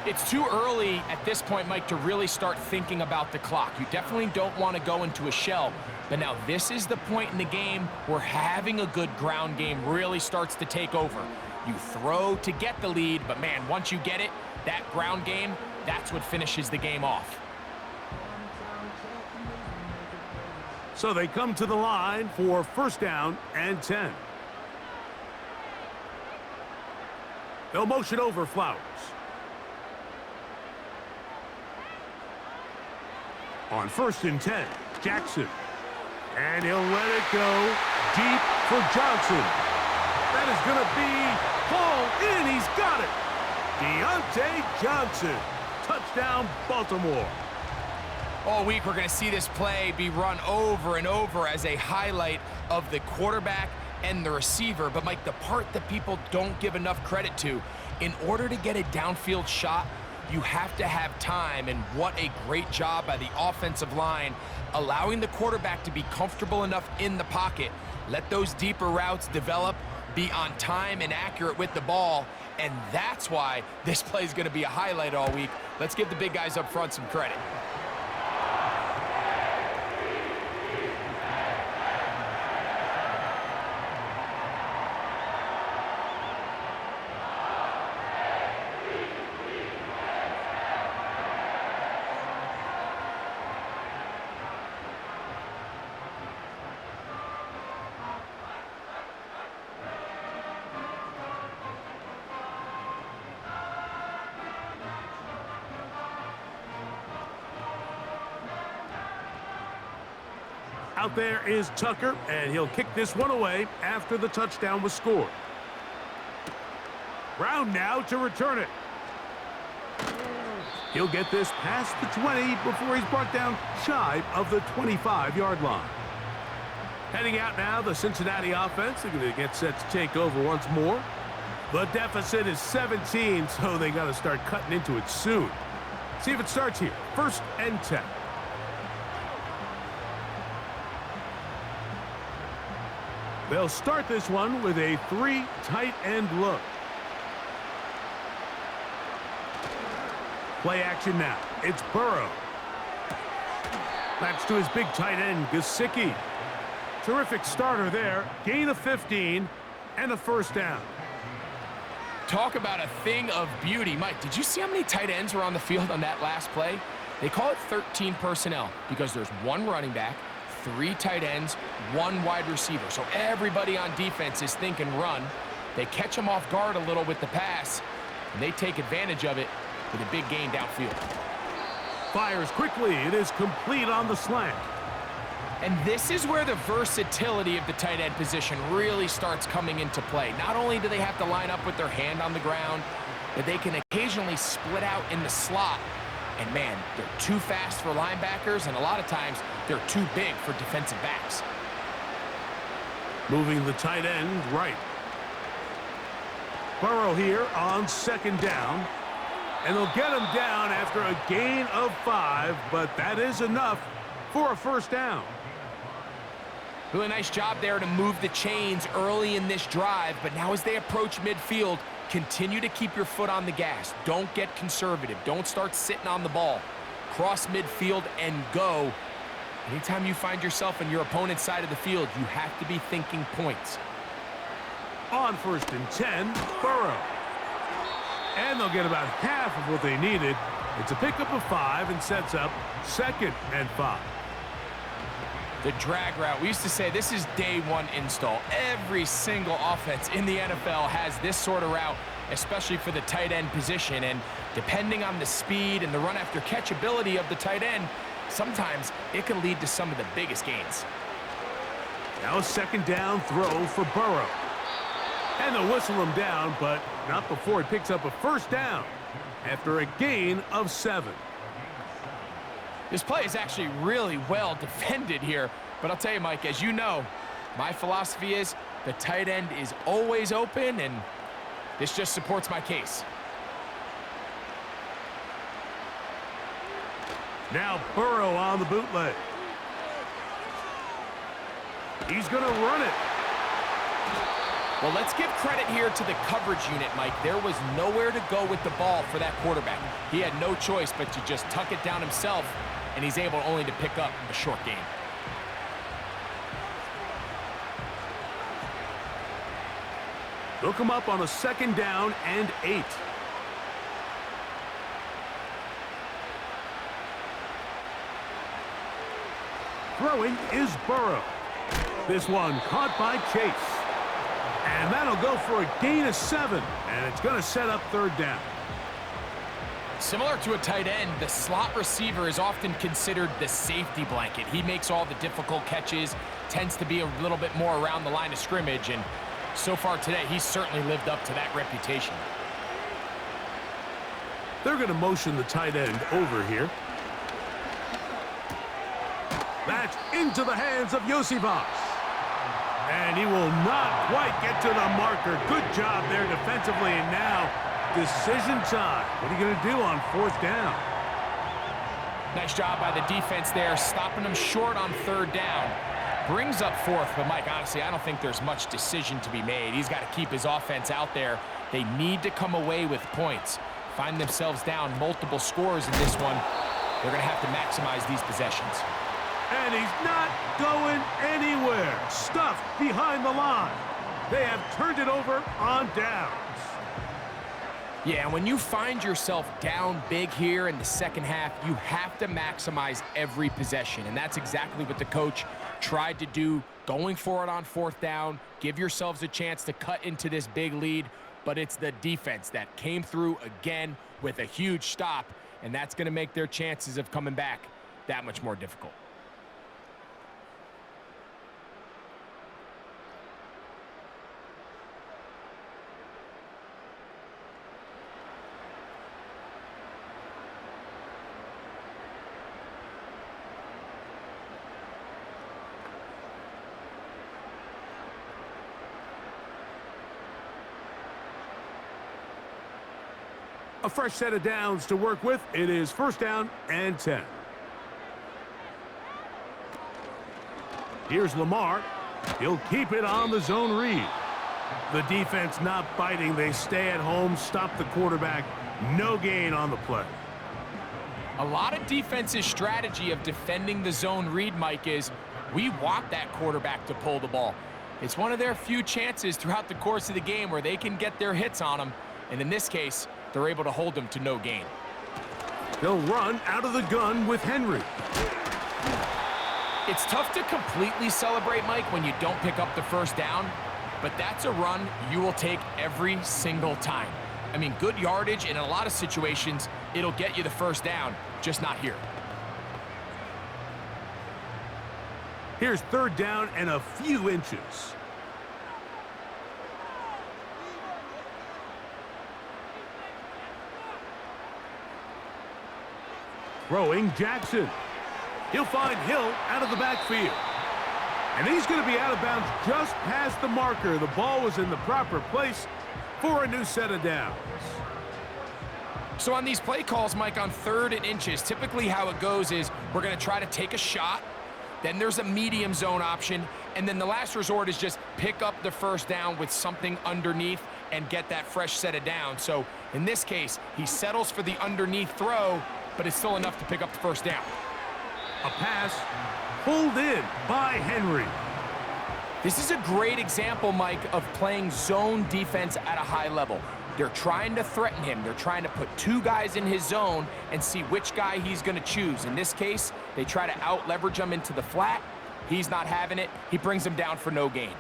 It's too early at this point, Mike, to really start thinking about the clock. You definitely don't want to go into a shell. But now this is the point in the game where having a good ground game really starts to take over. You throw to get the lead, but man, once you get it, that ground game, that's what finishes the game off. So they come to the line for 1st down and 10. They'll motion over Flowers. On 1st and 10, Jackson. And he'll let it go deep for Johnson. That is going to be hauled in. He's got it. Deontay Johnson. Touchdown, Baltimore. All week, we're going to see this play be run over and over as a highlight of the quarterback and the receiver. But, Mike, the part that people don't give enough credit to, in order to get a downfield shot, you have to have time, and what a great job by the offensive line, allowing the quarterback to be comfortable enough in the pocket, let those deeper routes develop, be on time and accurate with the ball, and that's why this play is going to be a highlight all week. Let's give the big guys up front some credit. Out there is Tucker, and he'll kick this one away after the touchdown was scored. Brown now to return it. He'll get this past the 20 before he's brought down shy of the 25-yard line. Heading out now, the Cincinnati offense. They're going to get set to take over once more. The deficit is 17, so they got to start cutting into it soon. See if it starts here. 1st and 10. They'll start this one with a 3 tight end look. Play action now. It's Burrow. That's to his big tight end, Gesicki. Terrific starter there. Gain of 15 and a 1st down. Talk about a thing of beauty. Mike, did you see how many tight ends were on the field on that last play? They call it 13 personnel because there's 1 running back, 3 tight ends, 1 wide receiver. So everybody on defense is thinking run. They catch them off guard a little with the pass, and they take advantage of it with a big gain downfield. Fires quickly. It is complete on the slant. And this is where the versatility of the tight end position really starts coming into play. Not only do they have to line up with their hand on the ground, but they can occasionally split out in the slot. And, man, they're too fast for linebackers, and a lot of times they're too big for defensive backs. Moving the tight end right. Burrow here on 2nd down. And they'll get him down after a gain of 5, but that is enough for a 1st down. Really nice job there to move the chains early in this drive, but now as they approach midfield, continue to keep your foot on the gas. Don't get conservative. Don't start sitting on the ball. Cross midfield and go. Anytime you find yourself on your opponent's side of the field, you have to be thinking points. On 1st and 10, Burrow. And they'll get about half of what they needed. It's a pickup of 5 and sets up 2nd and 5. The drag route. We used to say this is day 1 install. Every single offense in the NFL has this sort of route, especially for the tight end position. And depending on the speed and the run after catch ability of the tight end, sometimes it can lead to some of the biggest gains. Now a 2nd down throw for Burrow. And they'll whistle him down, but not before he picks up a 1st down after a gain of 7. This play is actually really well defended here, but I'll tell you, Mike, as you know, my philosophy is the tight end is always open, and this just supports my case. Now Burrow on the bootleg. He's going to run it. Well, let's give credit here to the coverage unit, Mike. There was nowhere to go with the ball for that quarterback. He had no choice but to just tuck it down himself, and he's able only to pick up a short gain. Look him up on a 2nd down and 8. Throwing is Burrow. This one caught by Chase. And that'll go for a gain of 7, and it's going to set up 3rd down. Similar to a tight end, the slot receiver is often considered the safety blanket. He makes all the difficult catches, tends to be a little bit more around the line of scrimmage, and so far today, he's certainly lived up to that reputation. They're going to motion the tight end over here. That's into the hands of Yosivas. And he will not quite get to the marker. Good job there defensively, and now decision time. What are you going to do on 4th down? Nice job by the defense there, stopping them short on 3rd down. Brings up 4th, but Mike, honestly, I don't think there's much decision to be made. He's got to keep his offense out there. They need to come away with points. Find themselves down multiple scores in this one. They're going to have to maximize these possessions. And he's not going anywhere. Stuffed behind the line. They have turned it over on downs. Yeah, and when you find yourself down big here in the second half, you have to maximize every possession. And that's exactly what the coach tried to do, going for it on 4th down. Give yourselves a chance to cut into this big lead. But it's the defense that came through again with a huge stop. And that's going to make their chances of coming back that much more difficult. A fresh set of downs to work with. It is 1st down and 10. Here's Lamar. He'll keep it on the zone read. The defense not biting. They stay at home, stop the quarterback. No gain on the play. A lot of defense's strategy of defending the zone read, Mike, is we want that quarterback to pull the ball. It's one of their few chances throughout the course of the game where they can get their hits on them. And in this case, they're able to hold them to no gain. They'll run out of the gun with Henry. It's tough to completely celebrate, Mike, when you don't pick up the 1st down, but that's a run you will take every single time. I mean, good yardage, and in a lot of situations, it'll get you the 1st down, just not here. Here's 3rd down and a few inches. Throwing Jackson. He'll find Hill out of the backfield. And he's going to be out of bounds just past the marker. The ball was in the proper place for a new set of downs. So on these play calls, Mike, on 3rd and inches, typically how it goes is we're going to try to take a shot. Then there's a medium zone option. And then the last resort is just pick up the 1st down with something underneath and get that fresh set of downs. So in this case, he settles for the underneath throw, but it's still enough to pick up the 1st down. A pass pulled in by Henry. This is a great example, Mike, of playing zone defense at a high level. They're trying to threaten him. They're trying to put 2 guys in his zone and see which guy he's going to choose. In this case, they try to out-leverage him into the flat. He's not having it. He brings him down for no gain.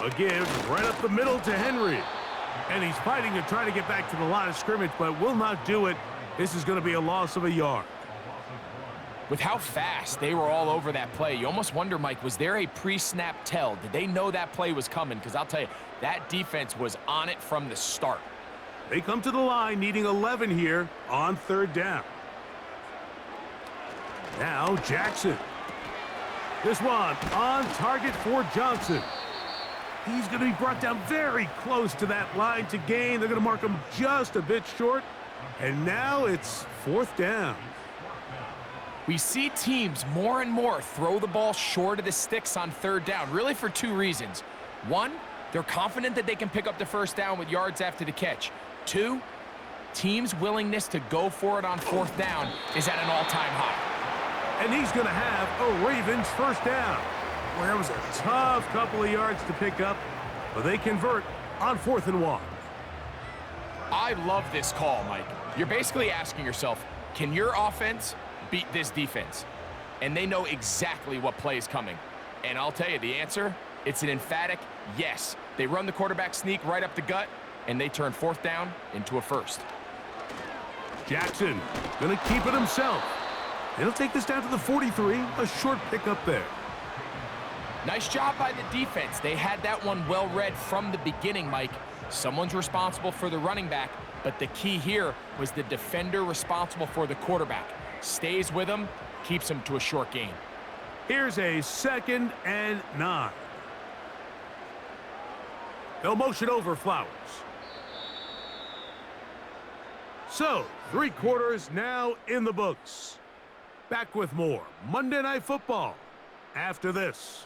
A give right up the middle to Henry. And he's fighting to try to get back to the line of scrimmage, but will not do it. This is going to be a loss of a yard. With how fast they were all over that play, you almost wonder, Mike, was there a pre-snap tell? Did they know that play was coming? Because I'll tell you, that defense was on it from the start. They come to the line needing 11 here on 3rd down. Now Jackson. This one on target for Johnson. He's going to be brought down very close to that line to gain. They're going to mark him just a bit short. And now it's 4th down. We see teams more and more throw the ball short of the sticks on 3rd down, really for 2 reasons. 1, they're confident that they can pick up the 1st down with yards after the catch. 2, teams' willingness to go for it on 4th down is at an all-time high. And he's going to have a Ravens 1st down. Well, that was a tough couple of yards to pick up, but they convert on 4th and 1. I love this call, Mike. You're basically asking yourself, can your offense beat this defense? And they know exactly what play is coming. And I'll tell you the answer, it's an emphatic yes. They run the quarterback sneak right up the gut, and they turn 4th down into a 1st. Jackson going to keep it himself. He'll take this down to the 43, a short pickup there. Nice job by the defense. They had that one well read from the beginning, Mike. Someone's responsible for the running back, but the key here was the defender responsible for the quarterback. Stays with him, keeps him to a short gain. Here's a 2nd and 9. They'll motion over Flowers. So, 3 quarters now in the books. Back with more Monday Night Football after this.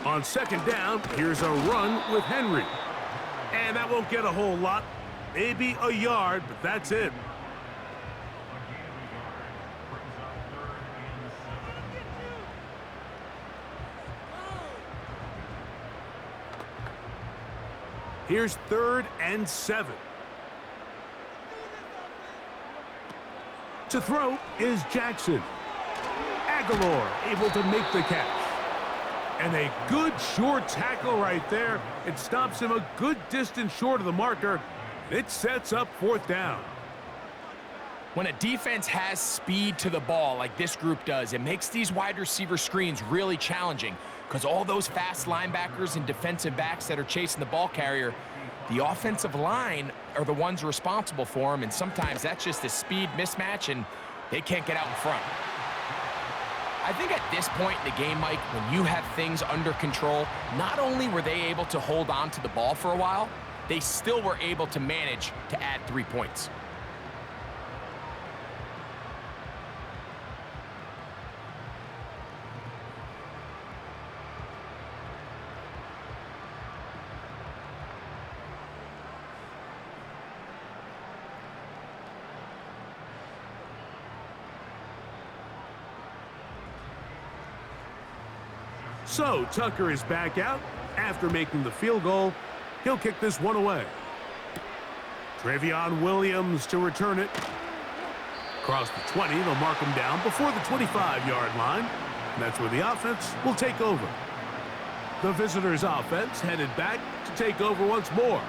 On 2nd down, here's a run with Henry. And that won't get a whole lot. Maybe a yard, but that's it. Here's 3rd and 7. To throw is Jackson. Aguilar able to make the catch. And a good short tackle right there. It stops him a good distance short of the marker. It sets up 4th down. When a defense has speed to the ball like this group does, it makes these wide receiver screens really challenging because all those fast linebackers and defensive backs that are chasing the ball carrier, the offensive line are the ones responsible for them, and sometimes that's just a speed mismatch, and they can't get out in front. I think at this point in the game, Mike, when you have things under control, not only were they able to hold on to the ball for a while, they still were able to manage to add 3 points. So Tucker is back out after making the field goal. He'll kick this one away. Travion Williams to return it. Across the 20, they'll mark him down before the 25-yard line. And that's where the offense will take over. The visitors' offense headed back to take over once more.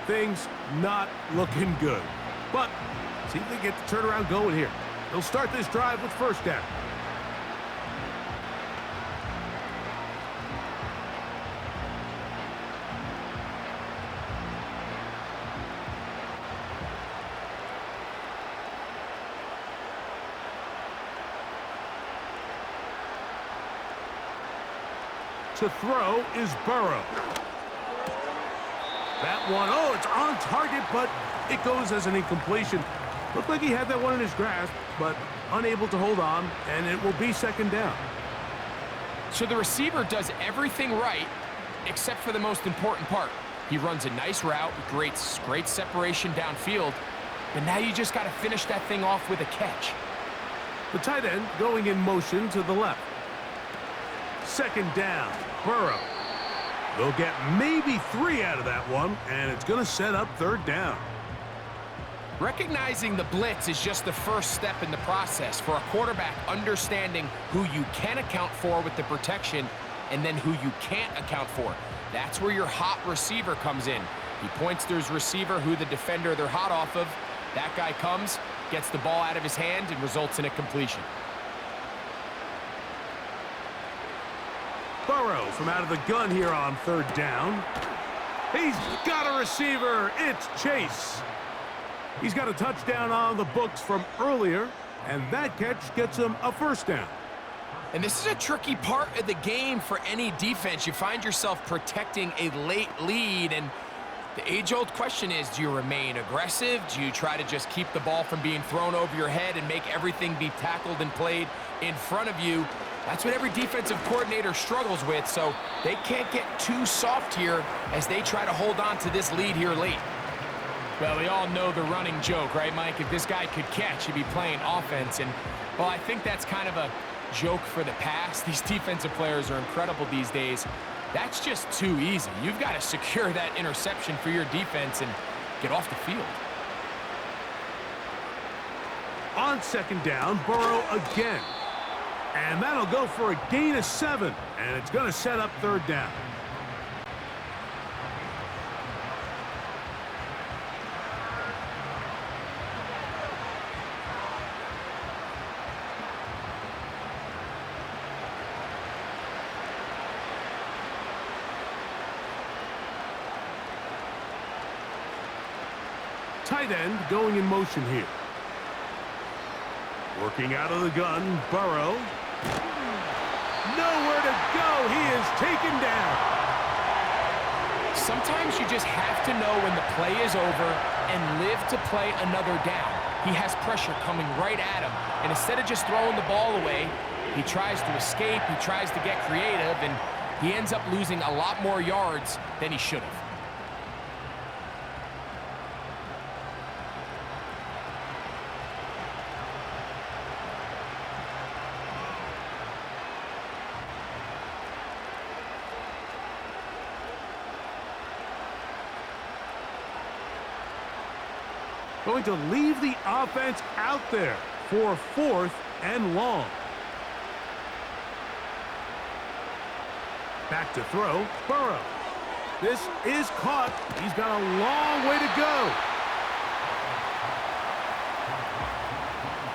Things not looking good. But see if they get the turnaround going here. They'll start this drive with 1st down. To throw is Burrow. That one, oh, it's on target, but it goes as an incompletion. Looked like he had that one in his grasp, but unable to hold on, and it will be 2nd down. So the receiver does everything right, except for the most important part. He runs a nice route, great separation downfield, but now you just got to finish that thing off with a catch. The tight end going in motion to the left. 2nd down, Burrow. They'll get maybe 3 out of that one, and it's going to set up 3rd down. Recognizing the blitz is just the first step in the process for a quarterback understanding who you can account for with the protection and then who you can't account for. That's where your hot receiver comes in. He points to his receiver, who the defender they're hot off of. That guy comes, gets the ball out of his hand, and results in a completion. Burrow from out of the gun here on 3rd down. He's got a receiver. It's Chase. He's got a touchdown on the books from earlier, and that catch gets him a 1st down. And this is a tricky part of the game for any defense. You find yourself protecting a late lead, and the age-old question is, do you remain aggressive? Do you try to just keep the ball from being thrown over your head and make everything be tackled and played in front of you? That's what every defensive coordinator struggles with, so they can't get too soft here as they try to hold on to this lead here late. Well, we all know the running joke, right, Mike? If this guy could catch, he'd be playing offense, and, well, I think that's kind of a joke for the past. These defensive players are incredible these days. That's just too easy. You've got to secure that interception for your defense and get off the field. On 2nd down, Burrow again. And that'll go for a gain of 7, and it's going to set up 3rd down. Tight end going in motion here. Working out of the gun, Burrow. Nowhere to go. He is taken down. Sometimes you just have to know when the play is over and live to play another down. He has pressure coming right at him, and instead of just throwing the ball away, he tries to escape, he tries to get creative, and he ends up losing a lot more yards than he should have. Going to leave the offense out there for 4th and long. Back to throw, Burrow. This is caught. He's got a long way to go.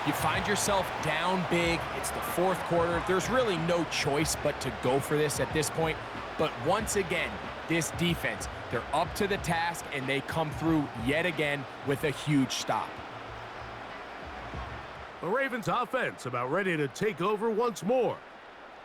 You find yourself down big. It's the 4th quarter. There's really no choice but to go for this at this point. But once again, this defense, they're up to the task, and they come through yet again with a huge stop. The Ravens offense about ready to take over once more.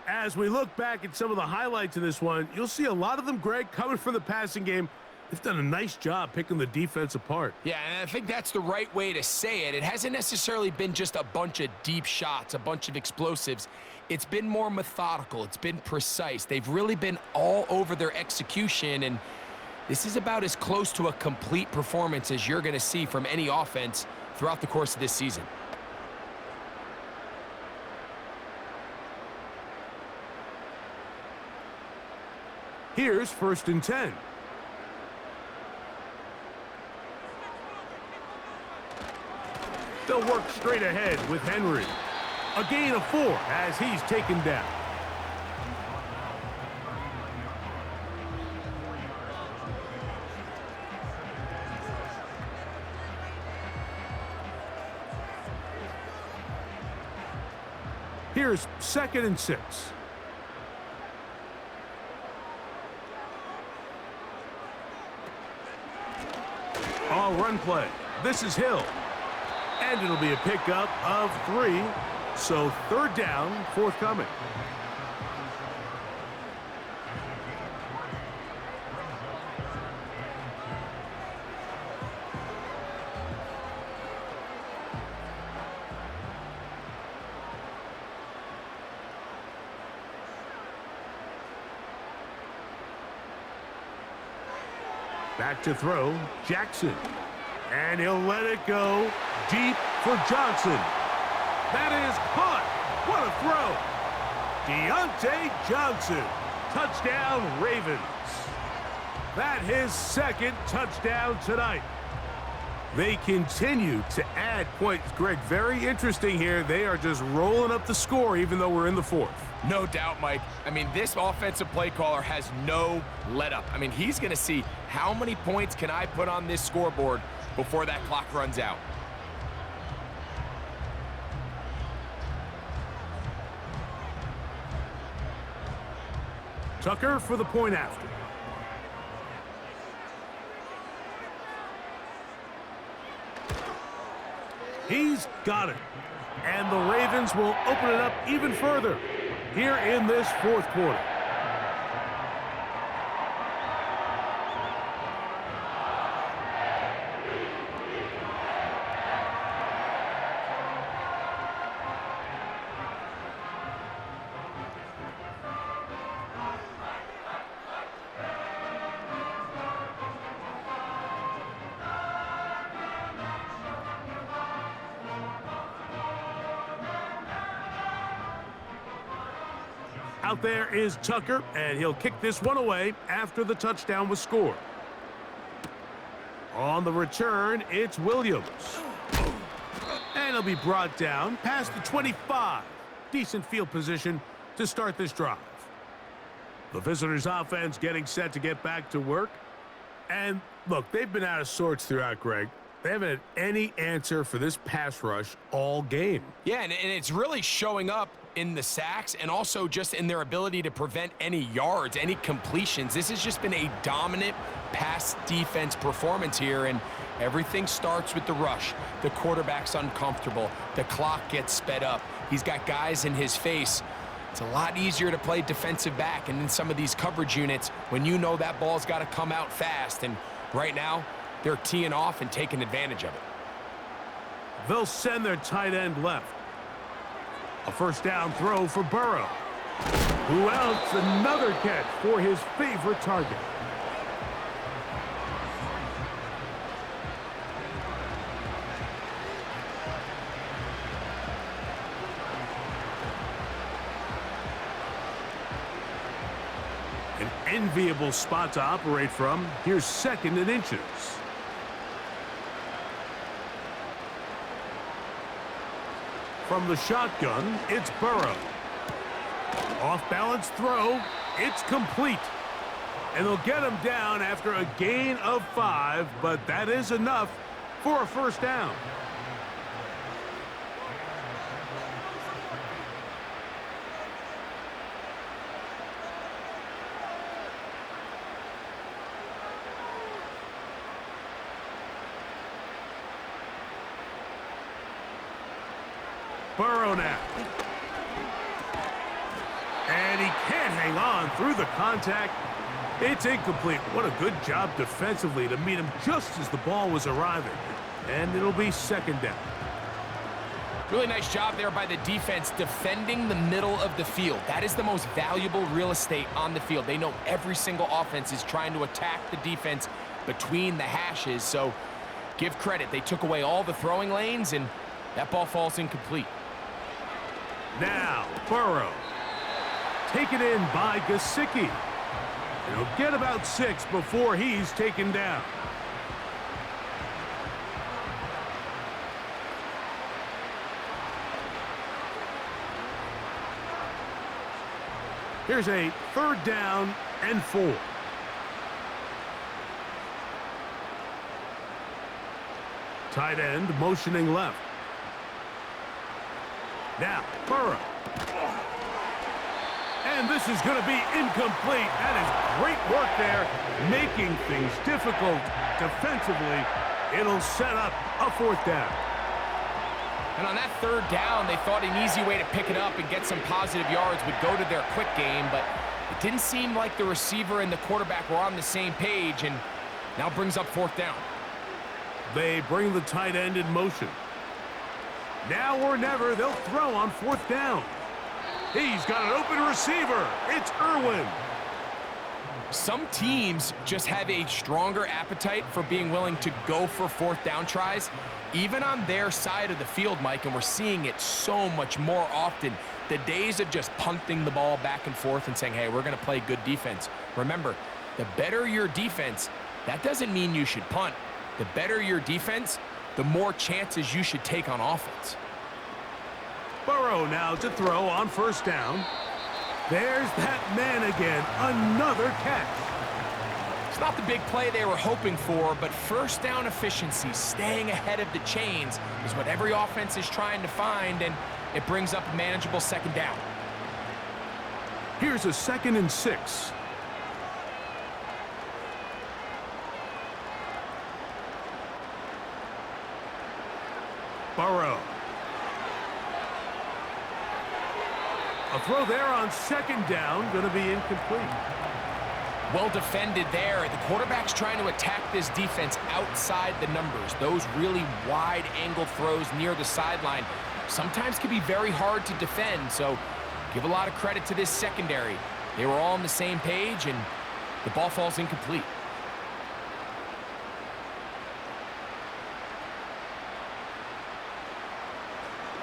As we look back at some of the highlights of this one, you'll see a lot of them, Greg, coming from the passing game. They've done a nice job picking the defense apart. Yeah, and I think that's the right way to say it. It hasn't necessarily been just a bunch of deep shots, a bunch of explosives. It's been more methodical. It's been precise. They've really been all over their execution, and this is about as close to a complete performance as you're going to see from any offense throughout the course of this season. Here's 1st and 10. They'll work straight ahead with Henry. A gain of 4 as he's taken down. Here's 2nd and 6. All run play. This is Hill. And it'll be a pickup of 3. So 3rd down, forthcoming. Back to throw, Jackson. And he'll let it go deep for Johnson. That is caught. What a throw. Deontay Johnson. Touchdown, Ravens. That his 2nd touchdown tonight. They continue to add points. Greg, very interesting here. They are just rolling up the score even though we're in the 4th. No doubt, Mike. I mean, this offensive play caller has no let-up. I mean, he's going to see how many points can I put on this scoreboard before that clock runs out. Tucker for the point after. He's got it. And the Ravens will open it up even further here in this 4th quarter. Out there is Tucker, and he'll kick this one away after the touchdown was scored. On the return, it's Williams. And he'll be brought down past the 25. decent field position to start this drive. The visitors' offense getting set to get back to work. And, look, they've been out of sorts throughout, Greg. They haven't had any answer for this pass rush all game. Yeah, and it's really showing up in the sacks and also just in their ability to prevent any yards, any completions. This has just been a dominant pass defense performance here, and everything starts with the rush. The quarterback's uncomfortable. The clock gets sped up. He's got guys in his face. It's a lot easier to play defensive back and in some of these coverage units when you know that ball's got to come out fast, and right now they're teeing off and taking advantage of it. They'll send their tight end left. A first down throw for Burrow. Who else? Another catch for his favorite target. An enviable spot to operate from. Here's 2nd and inches. From the shotgun, it's Burrow. Off-balance throw. It's complete. And they'll get him down after a gain of 5, but that is enough for a first down. Burrow now. And he can't hang on through the contact. It's incomplete. What a good job defensively to meet him just as the ball was arriving. And it'll be 2nd down. Really nice job there by the defense defending the middle of the field. That is the most valuable real estate on the field. They know every single offense is trying to attack the defense between the hashes. So give credit. They took away all the throwing lanes, and that ball falls incomplete. Now, Burrow. Taken in by Gesicki. He'll get about 6 before he's taken down. Here's a 3rd down and 4. Tight end motioning left. Now, Burrow. And this is going to be incomplete. That is great work there, making things difficult defensively. It'll set up a 4th down. And on that 3rd down, they thought an easy way to pick it up and get some positive yards would go to their quick game, but it didn't seem like the receiver and the quarterback were on the same page, and now brings up 4th down. They bring the tight end in motion. Now or never, they'll throw on 4th down. He's got an open receiver. It's Irwin. Some teams just have a stronger appetite for being willing to go for 4th down tries, even on their side of the field, Mike, and we're seeing it so much more often. The days of just punting the ball back and forth and saying, hey, we're going to play good defense. Remember, the better your defense, that doesn't mean you should punt. The better your defense, the more chances you should take on offense. Burrow now to throw on 1st down. There's that man again. Another catch. It's not the big play they were hoping for, but 1st down efficiency, staying ahead of the chains, is what every offense is trying to find, and it brings up a manageable 2nd down. Here's a 2nd and 6. Burrow. A throw there on 2nd down, going to be incomplete. Well defended there. The quarterback's trying to attack this defense outside the numbers. Those really wide angle throws near the sideline sometimes can be very hard to defend, so give a lot of credit to this secondary. They were all on the same page, and the ball falls incomplete.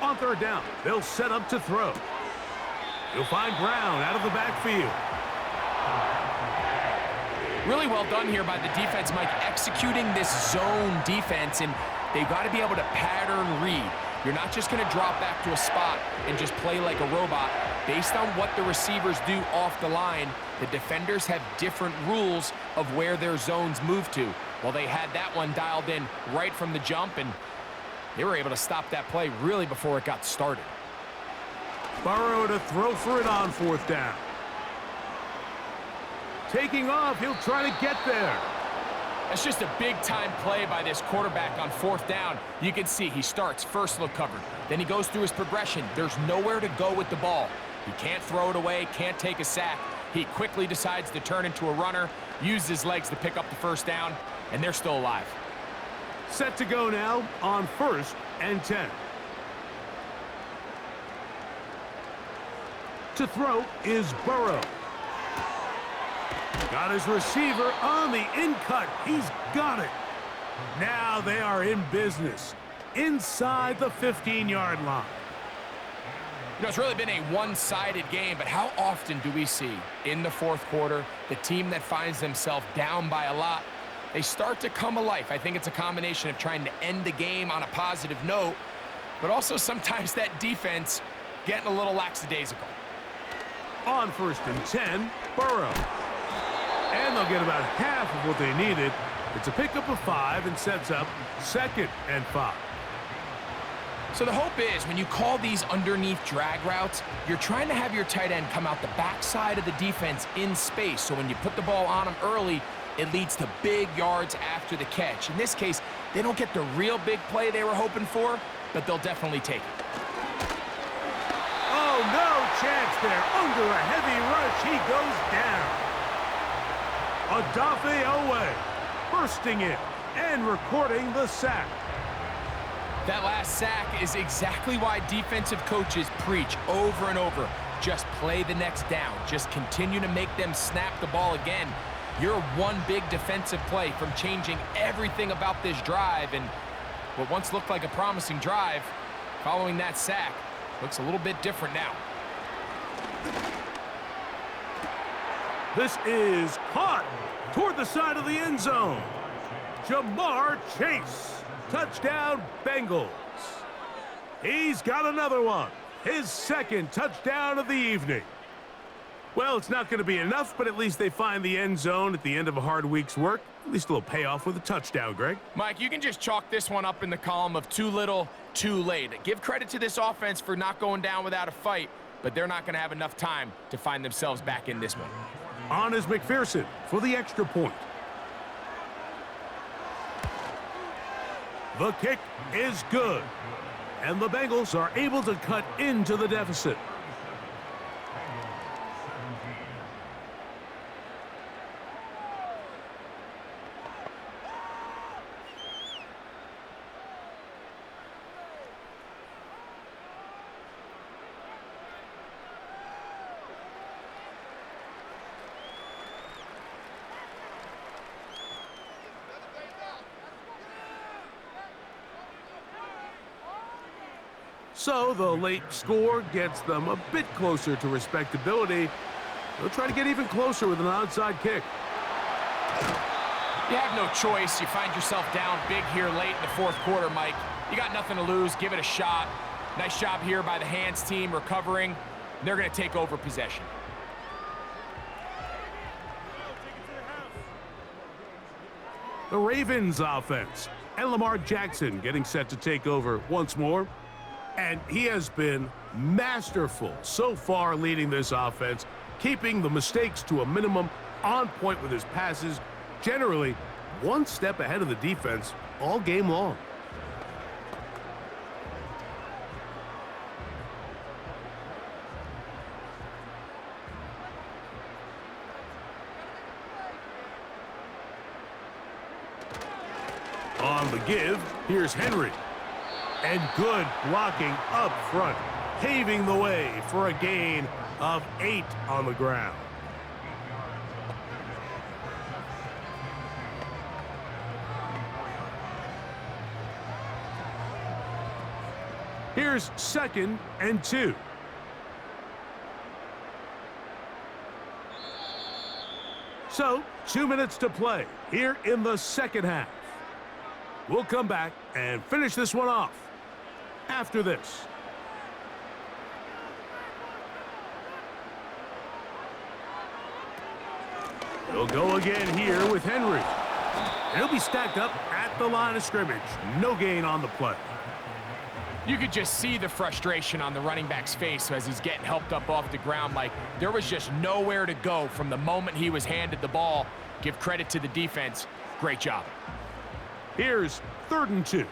On 3rd down, they'll set up to throw. You'll find Brown out of the backfield. Really well done here by the defense, Mike, executing this zone defense, and they've got to be able to pattern read. You're not just going to drop back to a spot and just play like a robot. Based on what the receivers do off the line, the defenders have different rules of where their zones move to. Well, they had that one dialed in right from the jump, and they were able to stop that play really before it got started. Burrow to throw for it on 4th down. Taking off, he'll try to get there. That's just a big-time play by this quarterback on 4th down. You can see he starts first look covered. Then he goes through his progression. There's nowhere to go with the ball. He can't throw it away, can't take a sack. He quickly decides to turn into a runner, use his legs to pick up the 1st down, and they're still alive. Set to go now on 1st and 10. To throw is Burrow. Got his receiver on the in-cut. He's got it. Now they are in business inside the 15-yard line. You know, it's really been a one-sided game, but how often do we see in the 4th quarter the team that finds themselves down by a lot, they start to come alive? I think it's a combination of trying to end the game on a positive note, but also sometimes that defense getting a little lackadaisical. On 1st and 10, Burrow. And they'll get about half of what they needed. It's a pickup of 5 and sets up 2nd and 5. So the hope is when you call these underneath drag routes, you're trying to have your tight end come out the backside of the defense in space. So when you put the ball on him early, it leads to big yards after the catch. In this case, they don't get the real big play they were hoping for, but they'll definitely take it. Oh, no chance there. Under a heavy rush, he goes down. Odafe Owe bursting in and recording the sack. That last sack is exactly why defensive coaches preach over and over. Just play the next down. Just continue to make them snap the ball again. You're one big defensive play from changing everything about this drive, and what once looked like a promising drive, following that sack, looks a little bit different now. This is caught toward the side of the end zone. Jamar Chase. Touchdown, Bengals. He's got another one. His 2nd touchdown of the evening. Well, it's not going to be enough, but at least they find the end zone at the end of a hard week's work. At least a little payoff with a touchdown, Greg. Mike, you can just chalk this one up in the column of too little, too late. Give credit to this offense for not going down without a fight, but they're not going to have enough time to find themselves back in this one. On is McPherson for the extra point. The kick is good, and the Bengals are able to cut into the deficit. So the late score gets them a bit closer to respectability. They'll try to get even closer with an onside kick. You have no choice. You find yourself down big here late in the 4th quarter, Mike. You got nothing to lose. Give it a shot. Nice job here by the hands team recovering. They're going to take over possession. The Ravens offense and Lamar Jackson getting set to take over once more. And he has been masterful so far leading this offense, keeping the mistakes to a minimum, on point with his passes, generally one step ahead of the defense all game long. On the give, here's Henry. And good blocking up front, paving the way for a gain of 8 on the ground. Here's 2nd and 2. So, 2 minutes to play here in the 2nd half. We'll come back and finish this one off. after this. He'll go again here with Henry. And he'll be stacked up at the line of scrimmage. No gain on the play. You could just see the frustration on the running back's face as he's getting helped up off the ground. Like, there was just nowhere to go from the moment he was handed the ball. Give credit to the defense. Great job. Here's 3rd and 2.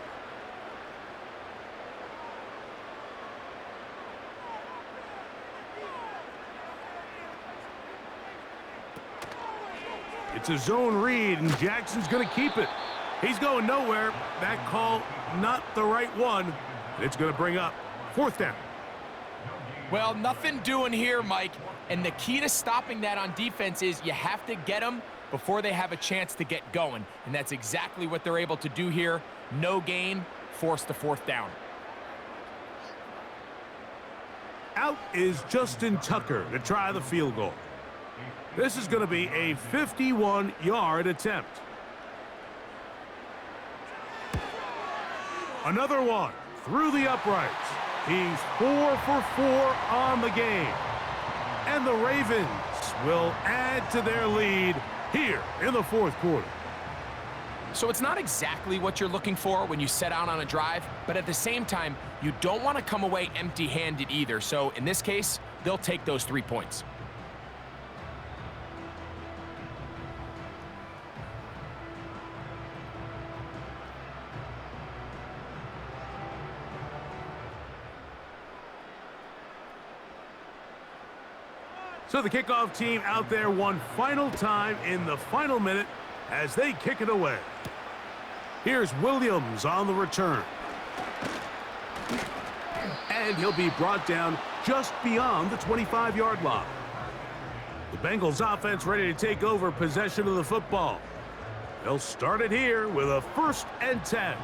It's a zone read, and Jackson's going to keep it. He's going nowhere. That call, not the right one. It's going to bring up 4th down. Well, nothing doing here, Mike. And the key to stopping that on defense is you have to get them before they have a chance to get going. And that's exactly what they're able to do here. No gain, force the 4th down. Out is Justin Tucker to try the field goal. This is going to be a 51-yard attempt. Another one through the uprights. He's 4 for 4 on the game. And the Ravens will add to their lead here in the 4th quarter. So it's not exactly what you're looking for when you set out on a drive, but at the same time, you don't want to come away empty-handed either. So in this case, they'll take those 3 points. So the kickoff team out there one final time in the final minute as they kick it away. Here's Williams on the return. And he'll be brought down just beyond the 25-yard line. The Bengals offense ready to take over possession of the football. They'll start it here with a 1st and 10.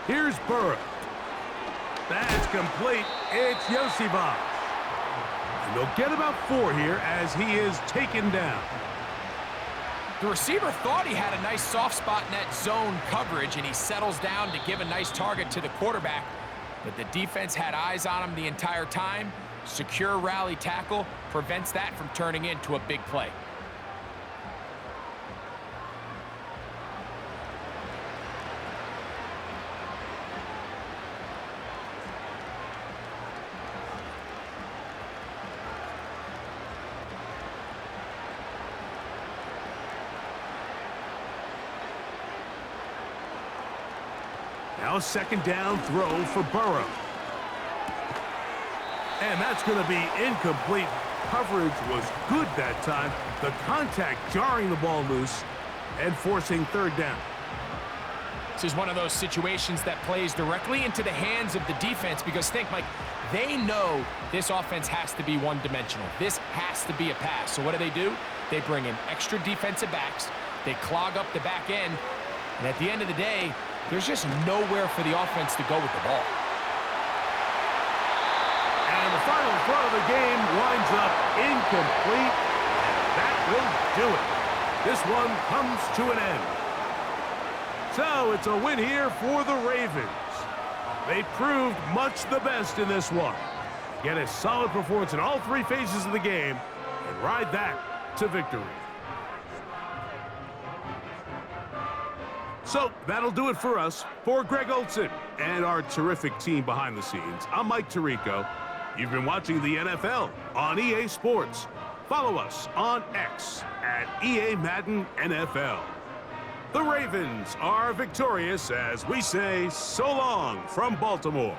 Here's Burrow. That's complete. It's Yosibas. And they'll get about 4 here as he is taken down. The receiver thought he had a nice soft spot in that zone coverage, and he settles down to give a nice target to the quarterback. But the defense had eyes on him the entire time. Secure rally tackle prevents that from turning into a big play. Now a 2nd down throw for Burrow. And that's going to be incomplete. Coverage was good that time. The contact jarring the ball loose and forcing 3rd down. This is one of those situations that plays directly into the hands of the defense because think, Mike, they know this offense has to be one-dimensional. This has to be a pass. So what do? They bring in extra defensive backs. They clog up the back end. And at the end of the day, there's just nowhere for the offense to go with the ball. And the final throw of the game winds up incomplete. And that will do it. This one comes to an end. So it's a win here for the Ravens. They proved much the best in this one. Get a solid performance in all 3 phases of the game and ride that to victory. So that'll do it for us. For Greg Olson and our terrific team behind the scenes, I'm Mike Tirico. You've been watching the NFL on EA Sports. Follow us on X at EA Madden NFL. The Ravens are victorious as we say so long from Baltimore.